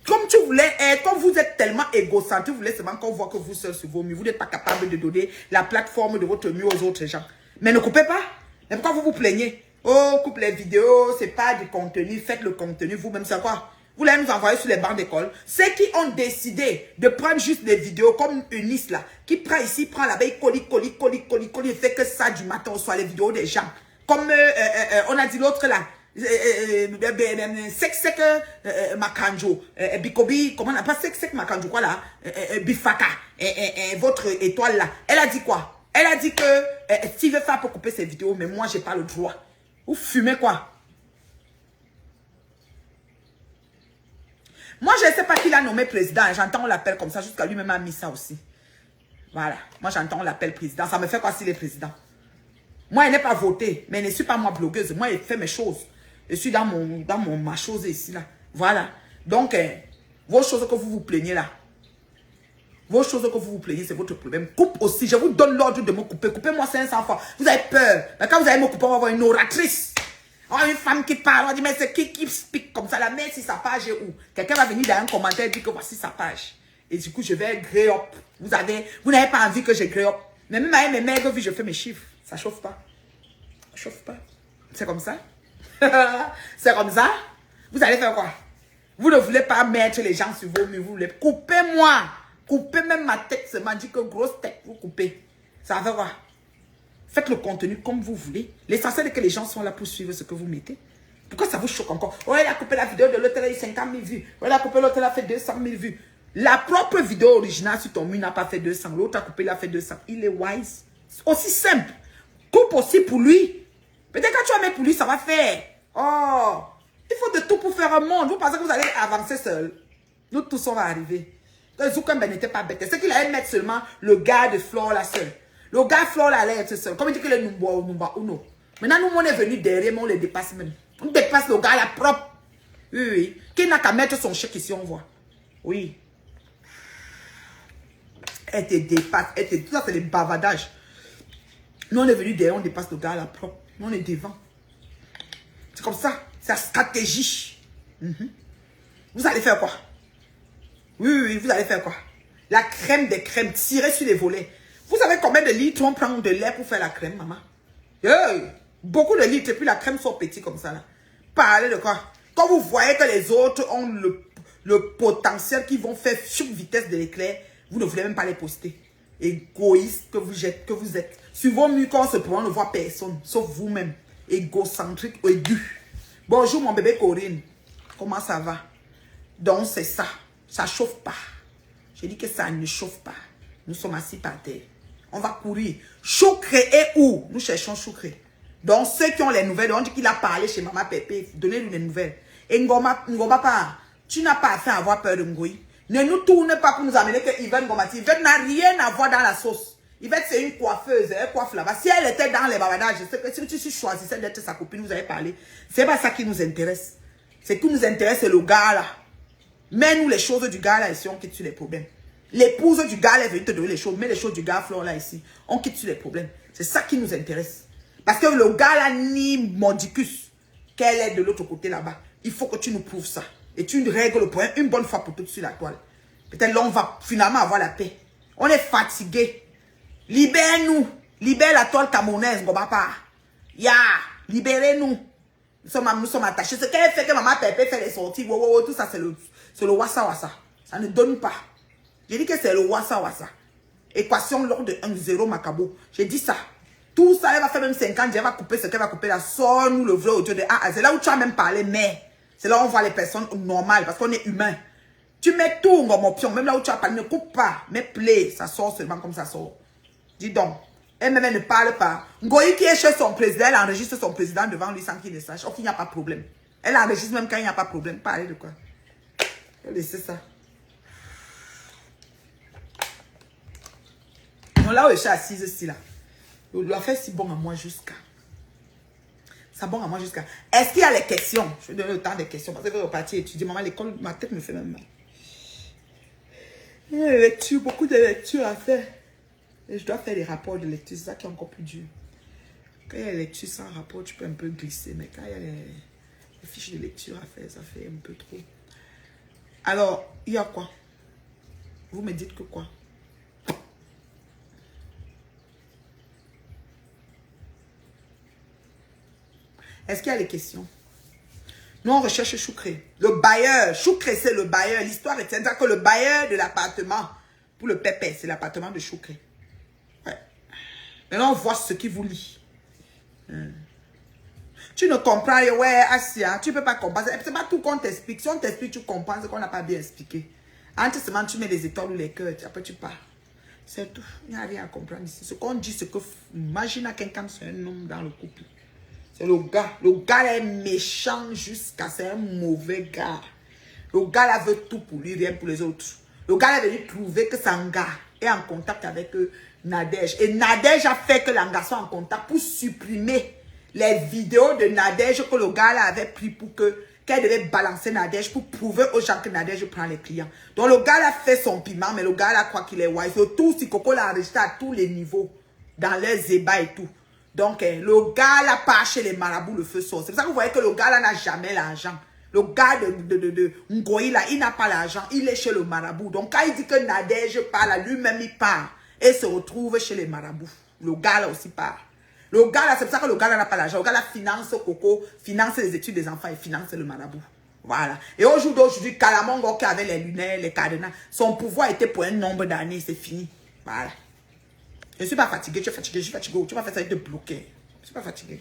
Comme tu voulais être, quand vous êtes tellement égocentrique, vous voulez seulement qu'on voit que vous seul sur vos murs. Vous n'êtes pas capable de donner la plateforme de votre mur aux autres gens. Mais ne coupez pas. Mais pourquoi vous vous plaignez? Oh, coupe les vidéos, c'est pas du contenu. Faites le contenu vous-même, c'est quoi? Vous allez nous envoyer sur les bancs d'école. Ceux qui ont décidé de prendre juste des vidéos comme Eunice là, qui prend ici, prend là-bas, il colle, il fait que ça du matin au soir, les vidéos des gens. Comme on a dit l'autre là. Sek Makanjo, Bikobi, comment on appelle Sek Makanjo, quoi là, Bifaka, votre étoile là. Elle a dit quoi? Elle a dit que Steve Fa peut couper ses vidéos, mais moi j'ai pas le droit. Vous fumez quoi? Moi je ne sais pas qui l'a nommé président, j'entends on l'appelle comme ça, jusqu'à lui-même a mis ça aussi. Voilà, moi j'entends on l'appelle président, ça me fait quoi s'il est président? Moi il n'est pas voté, mais je ne suis pas moi blogueuse, moi il fait mes choses. Je suis dans ma chose ici, là. Voilà. Donc, vos choses que vous vous plaignez, là. Vos choses que vous vous plaignez, c'est votre problème. Coupe aussi. Je vous donne l'ordre de me couper. Coupez-moi 500 fois. Vous avez peur. Mais quand vous allez me couper, on va avoir une oratrice. On va avoir une femme qui parle. On va dire, mais c'est qui speak comme ça, là. Mais si sa page est où? Quelqu'un va venir dans un commentaire et dire que voici sa page. Et du coup, je vais grey up. Vous n'avez pas envie que je grey up. Mais même avec mes maigres, vu je fais mes chiffres. Ça chauffe pas. Ça chauffe pas. C'est comme ça. C'est comme ça. Vous allez faire quoi? Vous ne voulez pas mettre les gens sur vos murs. Vous voulez couper-moi. Coupez même ma tête. C'est m'a dit que grosse tête. Vous coupez. Ça va faire quoi? Faites le contenu comme vous voulez. L'essentiel est que les gens sont là pour suivre ce que vous mettez. Pourquoi ça vous choque encore? Oh, elle a coupé la vidéo de l'autre, elle a eu 50 000 vues. Oh, elle a coupé l'autre, elle a fait 200 000 vues. La propre vidéo originale sur ton mur n'a pas fait 200. L'autre a coupé, il a fait 200. Il est wise. C'est aussi simple. Coupe aussi pour lui. Peut-être quand tu vas mettre pour lui, ça va faire. Oh, il faut de tout pour faire un monde. Vous pensez que vous allez avancer seul? Nous tous, on va arriver. Zoukambe n'était pas bête. C'est qu'il allait mettre seulement le gars de Flore là seul. Le gars Flore là allait être seul. Comme il dit que le Numba Uno. Maintenant, nous, on est venu derrière, mais on les dépasse même. On dépasse le gars là propre. Oui, oui. Qui n'a qu'à mettre son chèque ici, on voit. Oui. Elle te dépasse. Tout ça, c'est des bavardages. Nous, on est venu derrière, on dépasse le gars là propre. Nous, on est devant. C'est comme ça. C'est la stratégie. Vous allez faire quoi? Oui, vous allez faire quoi? La crème des crèmes, tirer sur les volets. Vous savez combien de litres on prend de lait pour faire la crème, maman? Beaucoup de litres, et puis la crème sort petit comme ça. Là. Parlez de quoi? Quand vous voyez que les autres ont le potentiel qu'ils vont faire sur vitesse de l'éclair, vous ne voulez même pas les poster. Égoïste que vous êtes. Sur vos murs, quand on se prend, on ne voit personne, sauf vous-même. Égocentrique, aigu. Bonjour mon bébé Corinne. Comment ça va? Donc c'est ça. Ça chauffe pas. J'ai dit que ça ne chauffe pas. Nous sommes assis par terre. On va courir. Choucré est où? Nous cherchons Choucré. Donc ceux qui ont les nouvelles, on dit qu'il a parlé chez Maman Pépé. Donnez-lui les nouvelles. Et Ngoma pas. Tu n'as pas à avoir peur de Ngoyi. Ne nous tourne pas pour nous amener que Yvette Ngomati. Yvette n'a rien à voir dans la sauce. Yvette, c'est une coiffeuse. Elle coiffe là-bas. Si elle était dans les babadages, je sais que si tu choisissais d'être sa copine, vous avez parlé. C'est pas ça qui nous intéresse. Ce qui nous intéresse, c'est le gars là. Mets-nous les choses du gars là ici, on quitte sur les problèmes. L'épouse du gars là, elle veut te donner les choses. Mets les choses du gars Flore là ici, on quitte sur les problèmes. C'est ça qui nous intéresse. Parce que le gars là, ni Mordicus, qu'elle est de l'autre côté là-bas. Il faut que tu nous prouves ça. Et tu règles le point une bonne fois pour toutes sur la toile. Peut-être là, on va finalement avoir la paix. On est fatigué. Libère-nous. Libère la toile camerounaise, Gobapa. Ya, libérez-nous. Nous sommes attachés. Ce qu'elle fait que Maman Pépé fait les sorties, tout ça, c'est le wassa-wassa. Ça ne donne pas. J'ai dit que c'est le wassa-wassa. Équation lors de 1-0 Macabo. J'ai dit ça. Tout ça, elle va faire même 50 ans. Elle va couper ce qu'elle va couper là. Sors-nous le vrai audio de A. C'est là où tu as même parlé, mais c'est là où on voit les personnes normales parce qu'on est humain. Tu mets tout en option. Même là où tu as parlé, ne coupe pas. Mais play, ça sort seulement comme ça sort. Dis donc. Elle-même, elle ne parle pas. Ngoyi qui est chez son président, elle enregistre son président devant lui sans qu'il ne sache. Oh, il n'y a pas de problème. Elle enregistre même quand il n'y a pas de problème. Parler de quoi? Elle laisse ça. Non, là où je suis assise ici, là. Il doit faire si bon à moi jusqu'à. Ça bon à moi jusqu'à. Est-ce qu'il y a les questions? Je vais donner le temps des questions. Parce que je vais repartir étudier. Maman, l'école, ma tête me fait même mal. Il y a des lectures, beaucoup de lectures à faire. Et je dois faire des rapports de lecture. C'est ça qui est encore plus dur. Quand il y a les lectures sans rapport, tu peux un peu glisser. Mais quand il y a les fiches de lecture à faire, ça fait un peu trop. Alors, il y a quoi? Vous me dites que quoi? Est-ce qu'il y a les questions? Nous, on recherche Choucré. Le bailleur. Choucré, c'est le bailleur. L'histoire est telle que le bailleur de l'appartement, pour le pépé, c'est l'appartement de Choucré. Ouais. Maintenant, on voit ce qui vous lie. Tu ne comprends rien. Ouais, Asia, tu ne peux pas comprendre. C'est pas tout qu'on t'explique. Si on t'explique, tu comprends ce qu'on n'a pas bien expliqué. Entre semaines, tu mets les étoiles ou les cœurs. Après, tu pars. C'est tout. Il n'y a rien à comprendre ici. Ce qu'on dit, c'est que... Imagine à quelqu'un, c'est un homme dans le couple. C'est le gars. Le gars est méchant jusqu'à... C'est un mauvais gars. Le gars là veut tout pour lui, rien pour les autres. Le gars est venu trouver que son gars est en contact avec Nadège. Et Nadège a fait que l'engagement soit en contact pour supprimer les vidéos de Nadège que le gars là avait pris pour qu'elle devait balancer Nadège pour prouver aux gens que Nadège prend les clients. Donc le gars là fait son piment, mais le gars là croit qu'il est wise. Tout si Coco l'a enregistré à tous les niveaux, dans les ébats et tout. Donc, le gars là part chez les marabouts, le feu sort. C'est pour ça que vous voyez que le gars là n'a jamais l'argent. Le gars de Ngoyi là, il n'a pas l'argent. Il est chez le marabout. Donc, quand il dit que Nadège parle, lui-même il part. Et se retrouve chez les marabouts. Le gars là aussi part. Le gars là, c'est pour ça que le gars là n'a pas l'argent. Le gars là finance Coco, finance les études des enfants et finance le marabout. Voilà. Et au jour d'aujourd'hui, Kalamongo qui avait les lunettes, les cadenas, son pouvoir était pour un nombre d'années. C'est fini. Voilà. Je ne suis pas fatigué, tu es fatigué, je suis fatigué. Tu vas faire ça, il te bloquer. Je ne suis pas fatigué.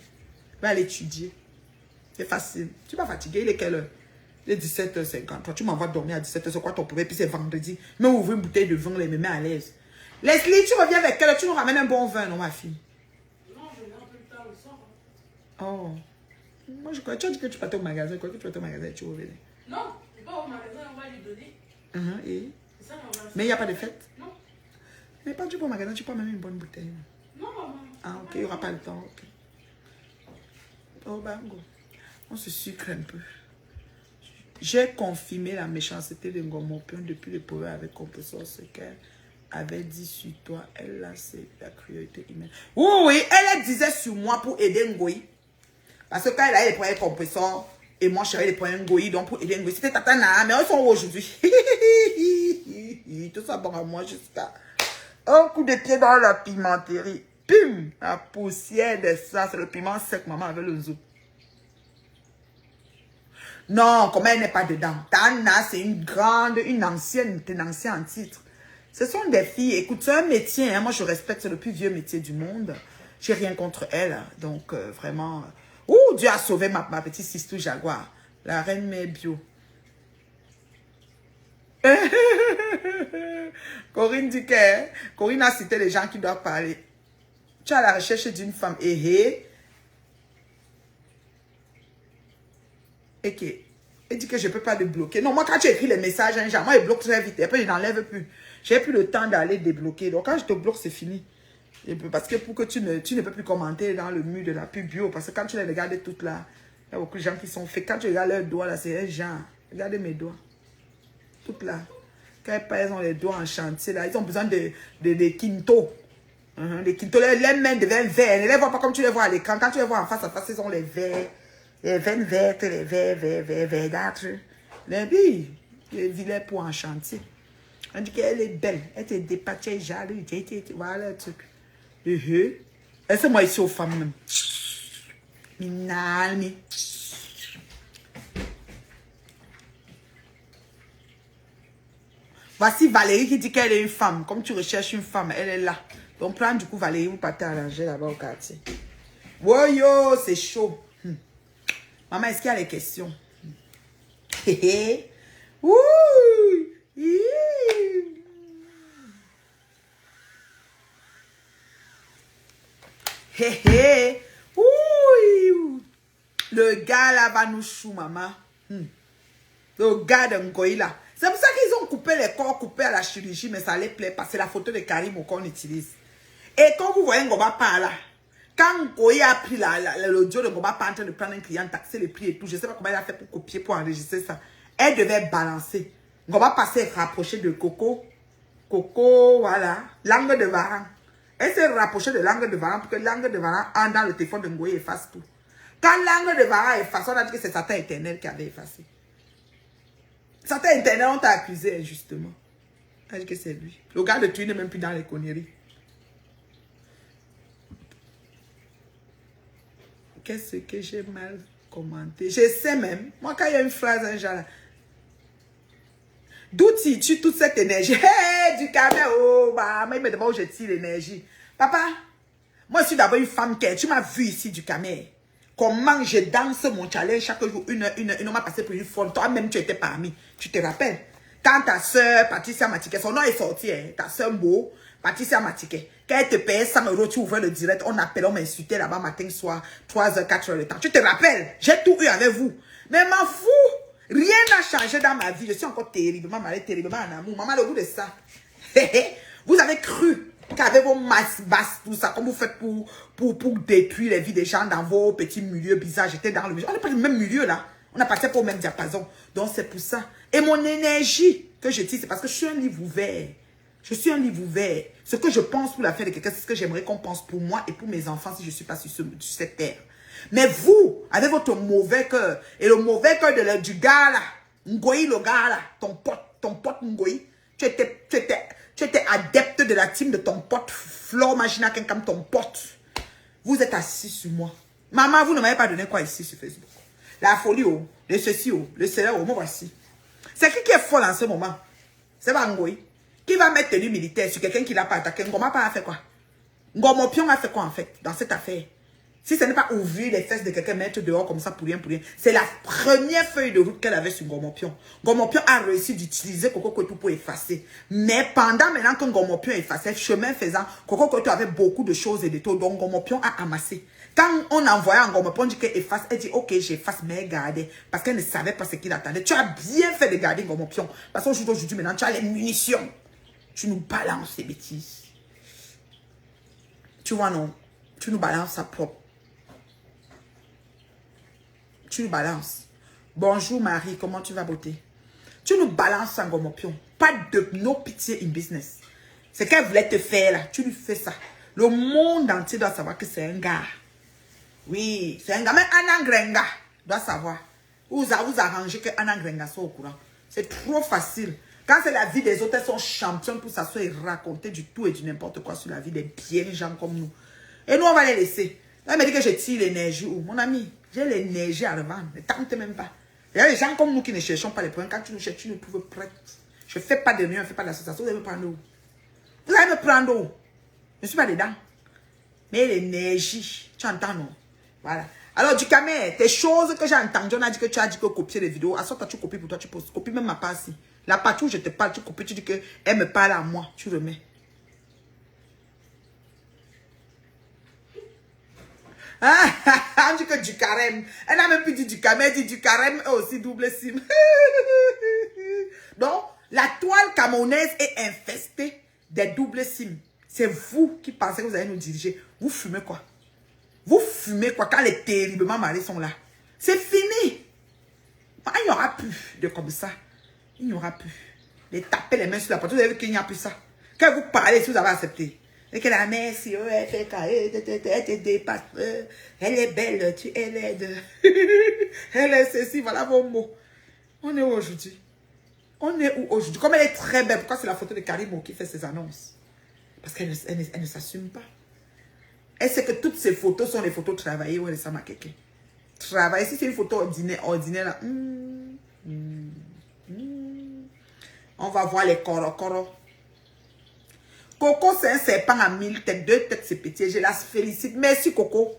Je vais aller étudier. C'est facile. Tu vas fatigué, il est quelle heure? Il est 17h50. Tu m'envoies dormir à 17h, c'est quoi ton problème? Puis c'est vendredi. Même ouvrir une bouteille de vin, les me met à l'aise. Leslie, tu reviens avec quelle heure? Tu nous ramènes un bon vin, non, ma fille? Non, je viens un peu plus tard le soir. Oh. Moi, je crois. Tu as dit que tu partais au magasin. Quoi que tu partais au magasin et tu revenais? Non, c'est pas au magasin, on va lui donner. Et? C'est ça, on va... Mais il n'y a pas de fête? Non. Mais pas du bon magasin, tu prends même une bonne bouteille. Non, maman. Ah, ok, il n'y aura pas le temps, ok. Oh, bango. On se sucre un peu. J'ai confirmé la méchanceté de Ngomopion depuis le problème avec Compressor, ce qu'elle avait dit sur toi. Elle là, c'est la cruauté humaine. Oui, oui, elle disait sur moi pour aider Ngoyi. Parce que quand elle a les points Compressor, et moi, je les points Ngoyi, donc pour aider Ngoyi. C'était Tatana, mais ils sont aujourd'hui. Tout ça bon à moi jusqu'à... Un coup de pied dans la pimenterie. Pim! La poussière de ça, c'est le piment sec, maman, avec le zou. Non, comme elle n'est pas dedans. Tana, c'est une grande, une ancienne en titre. Ce sont des filles. Écoute, c'est un métier. Hein, moi, je respecte, c'est le plus vieux métier du monde. J'ai rien contre elle. Donc, vraiment... Ouh, Ouh, Dieu a sauvé ma petite Sistou Jaguar. La reine mère bio. Corinne dit que Corinne a cité les gens qui doivent parler. Tu es à la recherche d'une femme. Et elle dit que je ne peux pas le bloquer. Non, moi, quand tu écris les messages, hein, moi, il bloque très vite. Et après, je n'enlève plus. J'ai plus le temps d'aller débloquer. Donc, quand je te bloque, c'est fini. Parce que pour que tu ne peux plus commenter dans le mur de la pub bio. Parce que quand tu les regardes toutes là, il y a beaucoup de gens qui sont faits. Quand tu regardes leurs doigts là, c'est un genre. Regardez mes doigts. Toutes là. Quand elles ont les doigts en chantier là, ils ont besoin de quintos. Les quintos, les mains deviennent vertes. Ne les vois pas comme tu les vois à l'écran. Quand tu les vois en face à face, ils ont les verts. Les veines vertes, les verdâtres. Les billes, les vilets pour en chantier. On dit qu'elle est belle. Elle te dépatche, jaloux. Voilà le truc. Laissez-moi ici aux femmes même. Minalmi. Voici Valérie qui dit qu'elle est une femme. Comme tu recherches une femme, elle est là. Donc prends du coup Valérie, vous partez arranger là-bas au quartier. Woyo, c'est chaud. Maman, est-ce qu'il y a les questions? Ouh. Ouh. Le gars là va nous chou, maman. Le gars de Ngoï là. C'est pour ça qu'ils ont coupé les corps coupés à la chirurgie, mais ça les plaît pas. C'est la photo de Karim qu'on utilise. Et quand vous voyez Ngoba par là, quand Ngoï a pris l'audio de Ngoba par en train de prendre un client, taxer les prix et tout, je ne sais pas comment elle a fait pour copier, pour enregistrer ça. Elle devait balancer. Ngoba passer rapprocher de Coco. Coco, voilà. Langue de Varan. Elle s'est rapprochée de langue de Varan pour que langue de Varan entre dans le téléphone de Ngoï et efface tout. Quand langue de Varan efface, on a dit que c'est Satan éternel qui avait effacé. Satan éternel, on t'a accusé injustement. On a dit que c'est lui. Le gars de Tui n'est même plus dans les conneries. Qu'est-ce que j'ai mal commenté? Je sais même. Moi, quand il y a une phrase, un genre là. D'où tires-tu toute cette énergie? Hey, du caméra, oh, bah, il me demande où je tire l'énergie. Papa, moi, je suis d'abord une femme qui tu m'as vu ici du caméra. Comment je danse mon challenge chaque jour, une heure, on m'a passé pour une folle. Toi-même, tu étais parmi. Tu te rappelles? Quand ta soeur, Patricia Matiquet, son nom est sorti, hein, ta soeur Beau, Patricia Matiquet, quand elle te payait 100 €, tu ouvrais le direct, on appelait, on m'insultait là-bas matin, soir, 3 h, 4 h le temps. Tu te rappelles? J'ai tout eu avec vous. Mais m'en fous. Rien n'a changé dans ma vie. Je suis encore terriblement malade, terriblement en amour. Maman, le goût de ça. Vous avez cru qu'avec vos masses basses, tout ça, comme vous faites pour détruire les vies des gens dans vos petits milieux bizarres. J'étais dans le milieu. On n'est pas dans le même milieu là. On a passé pour le même diapason. Donc c'est pour ça. Et mon énergie que je tire, c'est parce que je suis un livre ouvert. Je suis un livre ouvert. Ce que je pense pour l'affaire de quelqu'un, c'est ce que j'aimerais qu'on pense pour moi et pour mes enfants si je ne suis pas sur cette terre. Mais vous, avec votre mauvais cœur, et le mauvais cœur du gars là, Ngoï le gars là, ton pote Ngoï, tu étais adepte de la team de ton pote, Flore Magina comme ton pote. Vous êtes assis sur moi. Maman, vous ne m'avez pas donné quoi ici sur Facebook? La folie, oh, le ceci, oh, le cela, oh, moi voici. C'est qui est folle en ce moment? C'est pas Ngoï. Qui va mettre tenue militaire sur quelqu'un qui l'a pas attaqué? Ngoma pas a fait quoi? Ngomopion a fait quoi en fait dans cette affaire? Si ce n'est pas ouvrir les fesses de quelqu'un, mettre dehors comme ça pour rien. C'est la première feuille de route qu'elle avait sur Ngomopion. Ngomopion a réussi d'utiliser Coco Koto pour effacer. Mais pendant maintenant que Ngomopion effaçait, chemin faisant, Coco Koto avait beaucoup de choses et de tout. Donc Ngomopion a amassé. Quand on envoyait en Ngomopion, on dit qu'elle efface. Elle dit ok, j'efface, mais gardez. Parce qu'elle ne savait pas ce qu'il attendait. Tu as bien fait de garder Ngomopion. Parce qu'aujourd'hui, maintenant, tu as les munitions. Tu nous balances ces bêtises. Tu vois, non? Tu nous balances ça propre. Tu nous balances. Bonjour Marie, comment tu vas beauté? Tu nous balances en Ngomopion. Pas de no pitié in business. C'est qu'elle voulait te faire là. Tu lui fais ça. Le monde entier doit savoir que c'est un gars. Oui, c'est un gars. Mais Anna Grenga doit savoir. Vous arrangez que Anna Grenga soit au courant. C'est trop facile. Quand c'est la vie des autres, elles sont championnes pour s'asseoir et raconter du tout et du n'importe quoi sur la vie des bien gens comme nous. Et nous, on va les laisser. Elle me dit que je tire l'énergie. Mon ami, j'ai l'énergie à revendre. Ne tente même pas. Il y a des gens comme nous qui ne cherchons pas les problèmes. Quand tu nous cherches, tu nous trouves prêts. Je ne fais pas de rien, je ne fais pas d'association. Vous allez me prendre où? Vous allez me prendre où? Je ne suis pas dedans. Mais l'énergie, tu entends, non? Voilà. Alors, du camé, tes choses que j'ai entendues, on a dit que tu as dit que copier les vidéos. À ce toi, tu copies pour toi, tu poses. Copie même ma part ici. La partie où je te parle, tu copies, tu dis qu'elle me parle à moi. Tu remets. On dit que du carême. Elle n'a même plus dit du camé, elle dit du carême aussi double sim. Donc, la toile camerounaise est infestée des doubles sims. C'est vous qui pensez que vous allez nous diriger. Vous fumez quoi? Vous fumez quoi quand les terriblement mariés sont là? C'est fini. Il n'y aura plus de comme ça. Il n'y aura plus. Les taper les mains sur la porte. Vous avez vu qu'il n'y a plus ça. Quand vous parlez, si vous avez accepté. Et que la mère, si elle fait elle te dépasse. Elle est belle, elle est de... Elle est ceci, voilà vos mots. On est où aujourd'hui? On est où aujourd'hui? Comme elle est très belle, pourquoi c'est la photo de Karimo qui fait ses annonces? Parce qu'elle ne s'assume pas. Elle sait que toutes ces photos sont les photos travaillées où elle est sama quelqu'un. Travailler, si c'est une photo ordinaire là. On va voir les coro. Coco, c'est un serpent à 1000 têtes, 2 têtes, c'est petit. Je la félicite. Merci, Coco.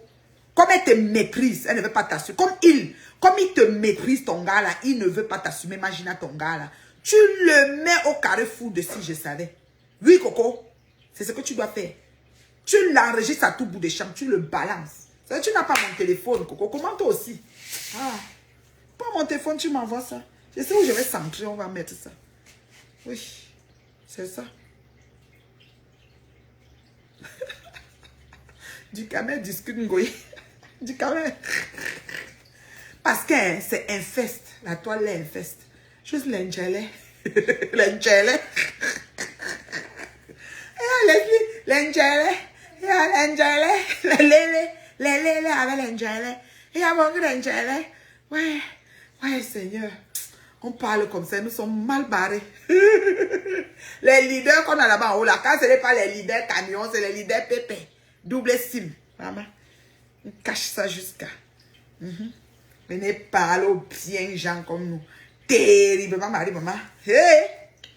Comme elle te méprise, elle ne veut pas t'assumer. Comme il te méprise, ton gars là, il ne veut pas t'assumer. Imagine ton gars là. Tu le mets au carrefour de si je savais. Oui, Coco. C'est ce que tu dois faire. Tu l'enregistres à tout bout de champ, tu le balances. Tu n'as pas mon téléphone, Coco. Comment toi aussi? Ah, pas mon téléphone, tu m'envoies ça. Je sais où je vais centrer, on va mettre ça. Oui, c'est ça. Du camé discute ngoyi. Du camé. Parce que c'est infeste. La toile est infeste. Juste l'engélé. L'engélé. L'engélé. L'engélé. Avec l'engélé. Il y a beaucoup d'engélé. Ouais, Seigneur. On parle comme ça, nous sommes mal barrés. Les leaders qu'on a là-bas en haut, là, quand ce n'est pas les leaders camions, c'est les leaders pépé. Double sim. Maman, on cache ça jusqu'à. Venez parler aux bien gens comme nous. Terriblement mariés, maman. Hey!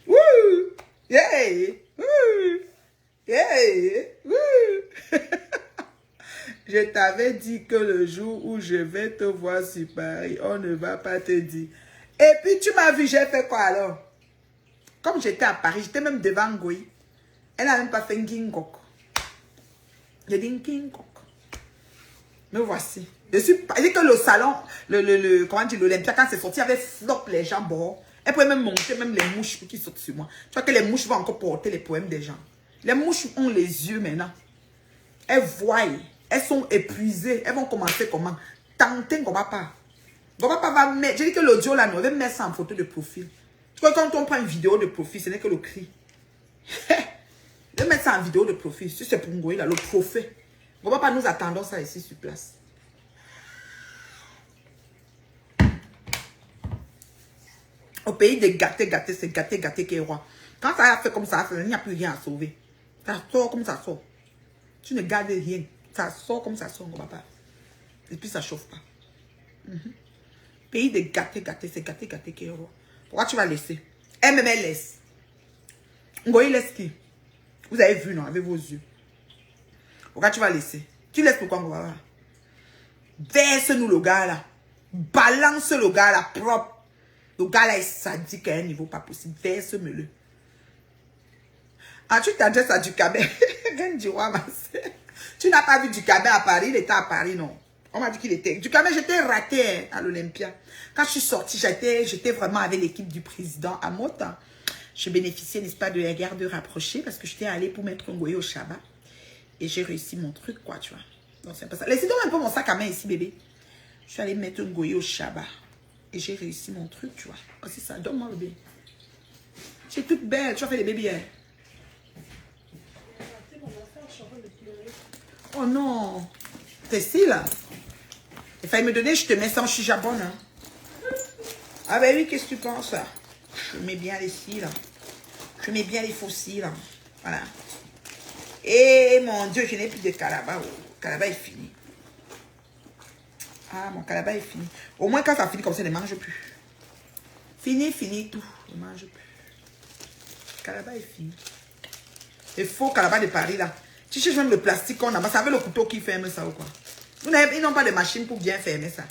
Wouh! Hey! Wouh! Hey! Wouh! Je t'avais dit que le jour où je vais te voir sur Paris, on ne va pas te dire. Et puis tu m'as vu, j'ai fait quoi alors? Comme j'étais à Paris, j'étais même devant Ngoyi. Elle n'a même pas fait un King-Kok. J'ai dit un King-Kok. Me voici. Je dis que le salon, comment dire, l'Olympia, quand c'est sorti, avait flop les gens. Bon, elle pouvait même monter, même les mouches qui sautent sur moi. Tu vois que les mouches vont encore porter les poèmes des gens. Les mouches ont les yeux maintenant. Elles voient. Elles sont épuisées. Elles vont commencer comment? Tenter qu'on va pas. Papa va mettre, je dis que l'audio là, nous va mettre ça en photo de profil. Tu vois, quand on prend une vidéo de profil, ce n'est que le cri. Je vais mettre ça en vidéo de profil. Si c'est pour Ngoyi là, le trophée. Papa, nous attendons ça ici sur place. Au pays des gâtés, c'est gâté qui est roi. Quand ça a fait comme ça, il n'y a plus rien à sauver. Ça sort comme ça sort. Tu ne gardes rien. Ça sort comme ça sort, papa. Et puis ça chauffe pas. Pays de gâté, c'est gâté qui est roi. Pourquoi tu vas laisser? Elle me laisse. Ngoyi laisse qui? Vous avez vu, non, avec vos yeux. Pourquoi tu vas laisser? Tu laisses pourquoi, Ngoyi? Verse-nous le gars là. Balance le gars là propre. Le gars là est sadique à un niveau pas possible. Verse-me-le. Ah, tu t'adresses à Ducabé. Tu n'as pas vu Ducabé à Paris? Il était à Paris, non? On m'a dit qu'il était. Ducabé, j'étais raté à l'Olympia. Quand je suis sortie, j'étais vraiment avec l'équipe du président à Mota. Je bénéficiais, n'est-ce pas, de la garde rapprochée parce que j'étais allée pour mettre un Ngoyi au Shabbat. Et j'ai réussi mon truc, quoi, tu vois. Donc, c'est un peu ça. Laissez donc un peu mon sac à main ici, bébé. Je suis allée mettre un Ngoyi au Shabbat. Et j'ai réussi mon truc, tu vois. Oh, c'est ça. Donne-moi le bébé. Tu es toute belle. Tu as fait les bébés. Oh non. T'es si là. Il fallait me donner, je te mets ça en chijabonne. Hein. Ah ben oui, qu'est-ce que tu penses là? Je mets bien les cils là. Je mets bien les faux cils là. Voilà. Et mon Dieu, je n'ai plus de calabat. Oh. Calabat est fini. Ah, mon calabat est fini. Au moins quand ça finit comme ça, je ne mange plus. Fini, tout. Je ne mange plus. Calabat est fini. Les faux calabat de Paris là. Tu cherches même le plastique qu'on a. Ça avait le couteau qui ferme ça ou quoi? Ils n'ont pas de machine pour bien fermer ça.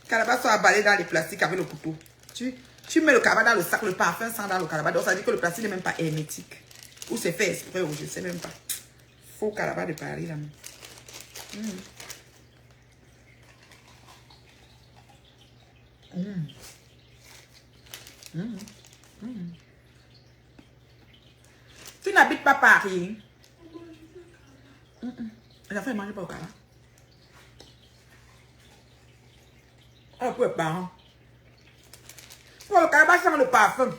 Calabash soit emballé dans les plastiques avec le couteau. Tu mets le calabash dans le sac, le parfum sent dans le calabash. Donc ça veut dire que le plastique n'est même pas hermétique. Ou c'est fait exprès, ou je ne sais même pas. Faux calabash de Paris là. Tu n'habites pas Paris. Les enfants ne mangent pas au calabash. Oh, pour les parents. Oh, le calabash sent le parfum.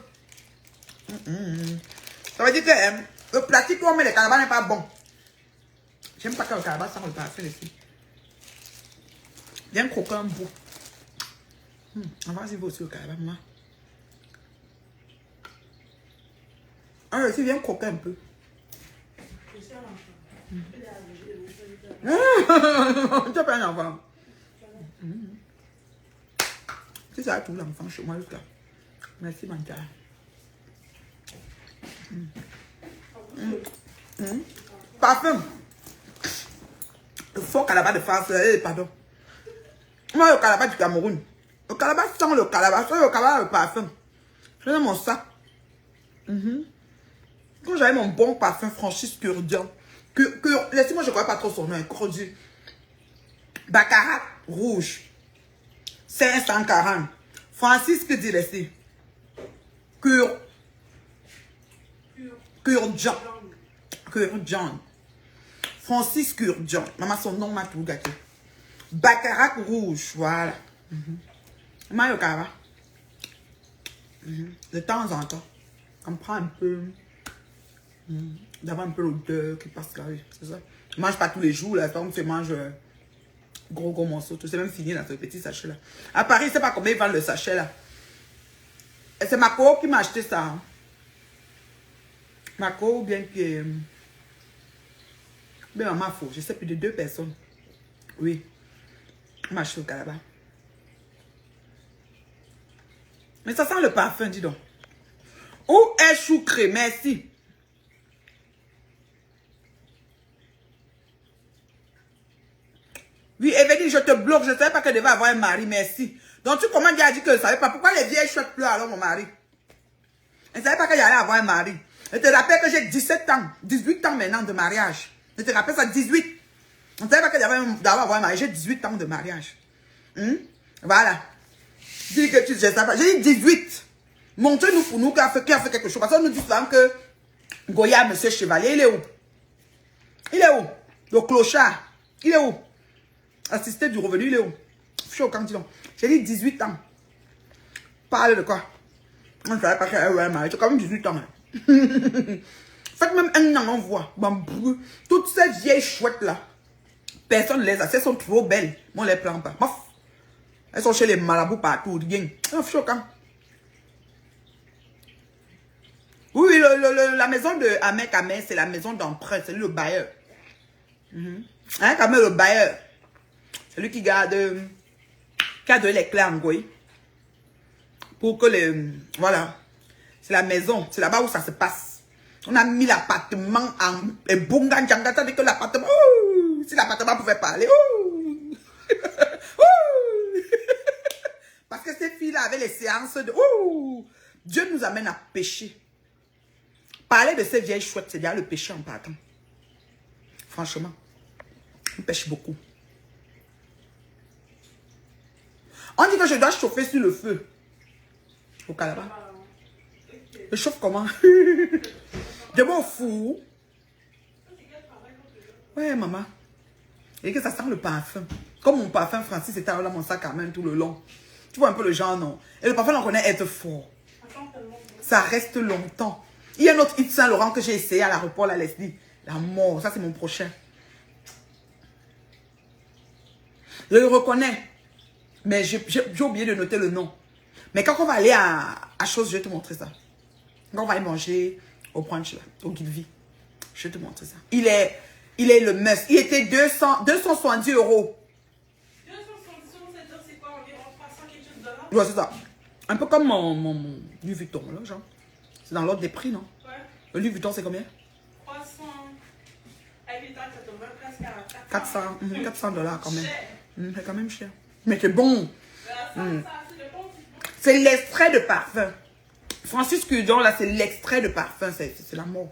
Ça veut dire que le plastique où on met le calabash n'est pas bon. J'aime pas quand le calabash sent le parfum ici. Viens croquer un bout. On va voir si vous aussi le calabash, maman. Ah, si viens croquer un peu. Tu as pas un enfant. Si ça a tout l'enfant chez moi, là. Merci, Manta. Parfum. Le faux calabash de France, pardon. Moi, le calabash du Cameroun. Le calabash sent le calabash, le calabash le parfum. Je dans mon sac. Quand j'avais mon bon parfum Francis Kurdian. Laissez-moi, je ne connais pas trop son nom. Kurdi. Baccarat rouge. 540. Francis que dit laissez. Kurdian. Kurdian. Francis Kurdian. Maman, son nom m'a tout gâté. Baccarat rouge. Voilà. Maman, de temps en temps. On prend un peu. D'avoir un peu l'odeur qui passe là. C'est ça. Je mange pas tous les jours. Là. Donc, je mange gros morceaux. C'est même fini dans ce petit sachet là. À Paris, je ne sais pas combien ils vendent le sachet là. Et c'est Marco qui m'a acheté ça. Hein. Marco, bien que. Mais maman, faut. Je sais plus de 2 personnes. Oui. Il m'a acheté au calabash. Mais ça sent le parfum, dis donc. Où est Choucré? Merci. Oui, Evelyne, je te bloque. Je ne savais pas qu'elle devait avoir un mari. Merci. Donc, tu commandes, elle a dit que je ne savais pas. Pourquoi les vieilles chouettes pleurent alors mon mari? Elle ne savait pas qu'elle allait avoir un mari. Je te rappelle que j'ai 17 ans, 18 ans maintenant de mariage. Je te rappelle ça, 18. On ne savait pas qu'elle allait avoir un mari. J'ai 18 ans de mariage. Voilà. Dis que tu ne sais pas. J'ai dit 18. Montrez-nous pour nous qui a fait quelque chose. Parce qu'on nous dit souvent que Goya, monsieur Chevalier, il est où? Il est où? Le clochard, il est où? Assisté du revenu, il est où? Chaud quand dis donc. J'ai dit 18 ans. Parle de quoi? On ne savait pas qu'elle avait un mari. J'ai quand même 18 ans. Faites même un an, on voit. Toutes ces vieilles chouettes là. Personne ne les a. Elles sont trop belles. On ne les plaint pas. Elles sont chez les marabouts partout. C'est choquant. Oui, la maison de Ahmed Kamel, c'est la maison d'emprunt. C'est lui le bailleur. Ahmed Kamel, le bailleur. C'est lui qui garde. Qui a donné les clés en Goy. Pour que les. Voilà. C'est la maison. C'est là-bas où ça se passe. On a mis l'appartement en. Et bunga djanga. Tandis que l'appartement. Si l'appartement pouvait parler. Parce que ces filles-là avaient les séances de. Dieu nous amène à pécher. Parler de ces vieilles chouettes, c'est déjà le péché en partant. Franchement. On pêche beaucoup. On dit que je dois chauffer sur le feu. Au calabash. Je chauffe comment? Je m'en fous. Ouais, maman. Et que ça sent le parfum. Comme mon parfum Francis était dans mon sac à main tout le long. Tu vois un peu le genre, non? Et le parfum, on connaît être fort. Ça reste longtemps. Il y a un autre Yves Saint Laurent que j'ai essayé à l'aéroport, la Leslie. La mort, ça c'est mon prochain. Je le reconnais. Mais j'ai oublié de noter le nom. Mais quand on va aller à chose, je vais te montrer ça. Quand on va aller manger au brunch là, au Guilvi. Je vais te montrer ça. Il est le must. Il était 270 euros. 270 euros, c'est quoi environ 300 quelque chose de dollars? Ouais, c'est ça. Un peu comme mon Louis Vuitton, là, genre. C'est dans l'ordre des prix, non? Ouais. Le Louis Vuitton, c'est combien? 300. Avec les taxes, ça tombe presque à 400 $, quand même. Cher. C'est quand même cher. Mais c'est bon. Ça, c'est le bon type. C'est l'extrait de parfum. Francis Curdon, là, c'est l'extrait de parfum. C'est la mort.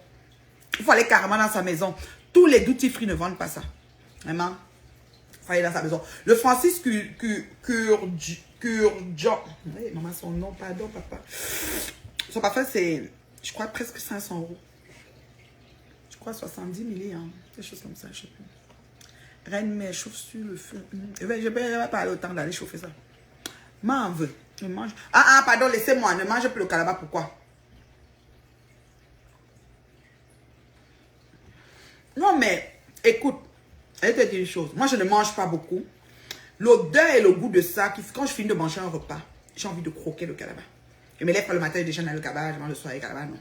Il faut aller carrément dans sa maison. Tous les duty free ne vendent pas ça. Vraiment. Il faut aller dans sa maison. Le Francis Curdon. Oui, maman, son nom, pardon, papa. Son parfum, c'est, je crois, presque 500 €. Je crois 70 milli, hein. Des choses comme ça, je sais plus. Reine mère, chauffe sur le feu. Je ne vais pas aller autant d'aller chauffer ça. M'en veux. Je mange. Pardon, laissez-moi. Ne mange plus le calabat. Pourquoi? Non, mais écoute, je vais te dire une chose. Moi, je ne mange pas beaucoup. L'odeur et le goût de ça, quand je finis de manger un repas, j'ai envie de croquer le calabat. Je me lève pas le matin, déjà dans le calabat, je mange le soir le calabat, non.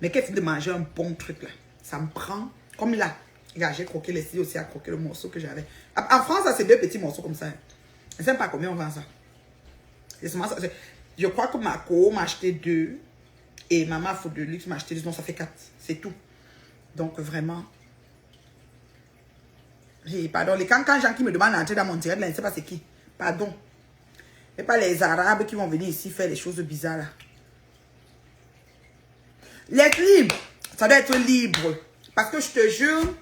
Mais quand je finis de manger un bon truc là, ça me prend comme là. Regarde, j'ai croqué les cils aussi à croquer le morceau que j'avais. En France, c'est 2 petits morceaux comme ça. Je ne sais pas combien on vend ça. Je crois que Marco m'a acheté 2 et Maman Faute de Luxe m'a acheté 2. Non, ça fait 4. C'est tout. Donc, vraiment. Pardon, quand gens qui me demandent d'entrer dans mon direct, là, je ne sais pas c'est qui. Pardon. Et pas les Arabes qui vont venir ici faire des choses bizarres là. L'être libre, ça doit être libre. Parce que je te jure,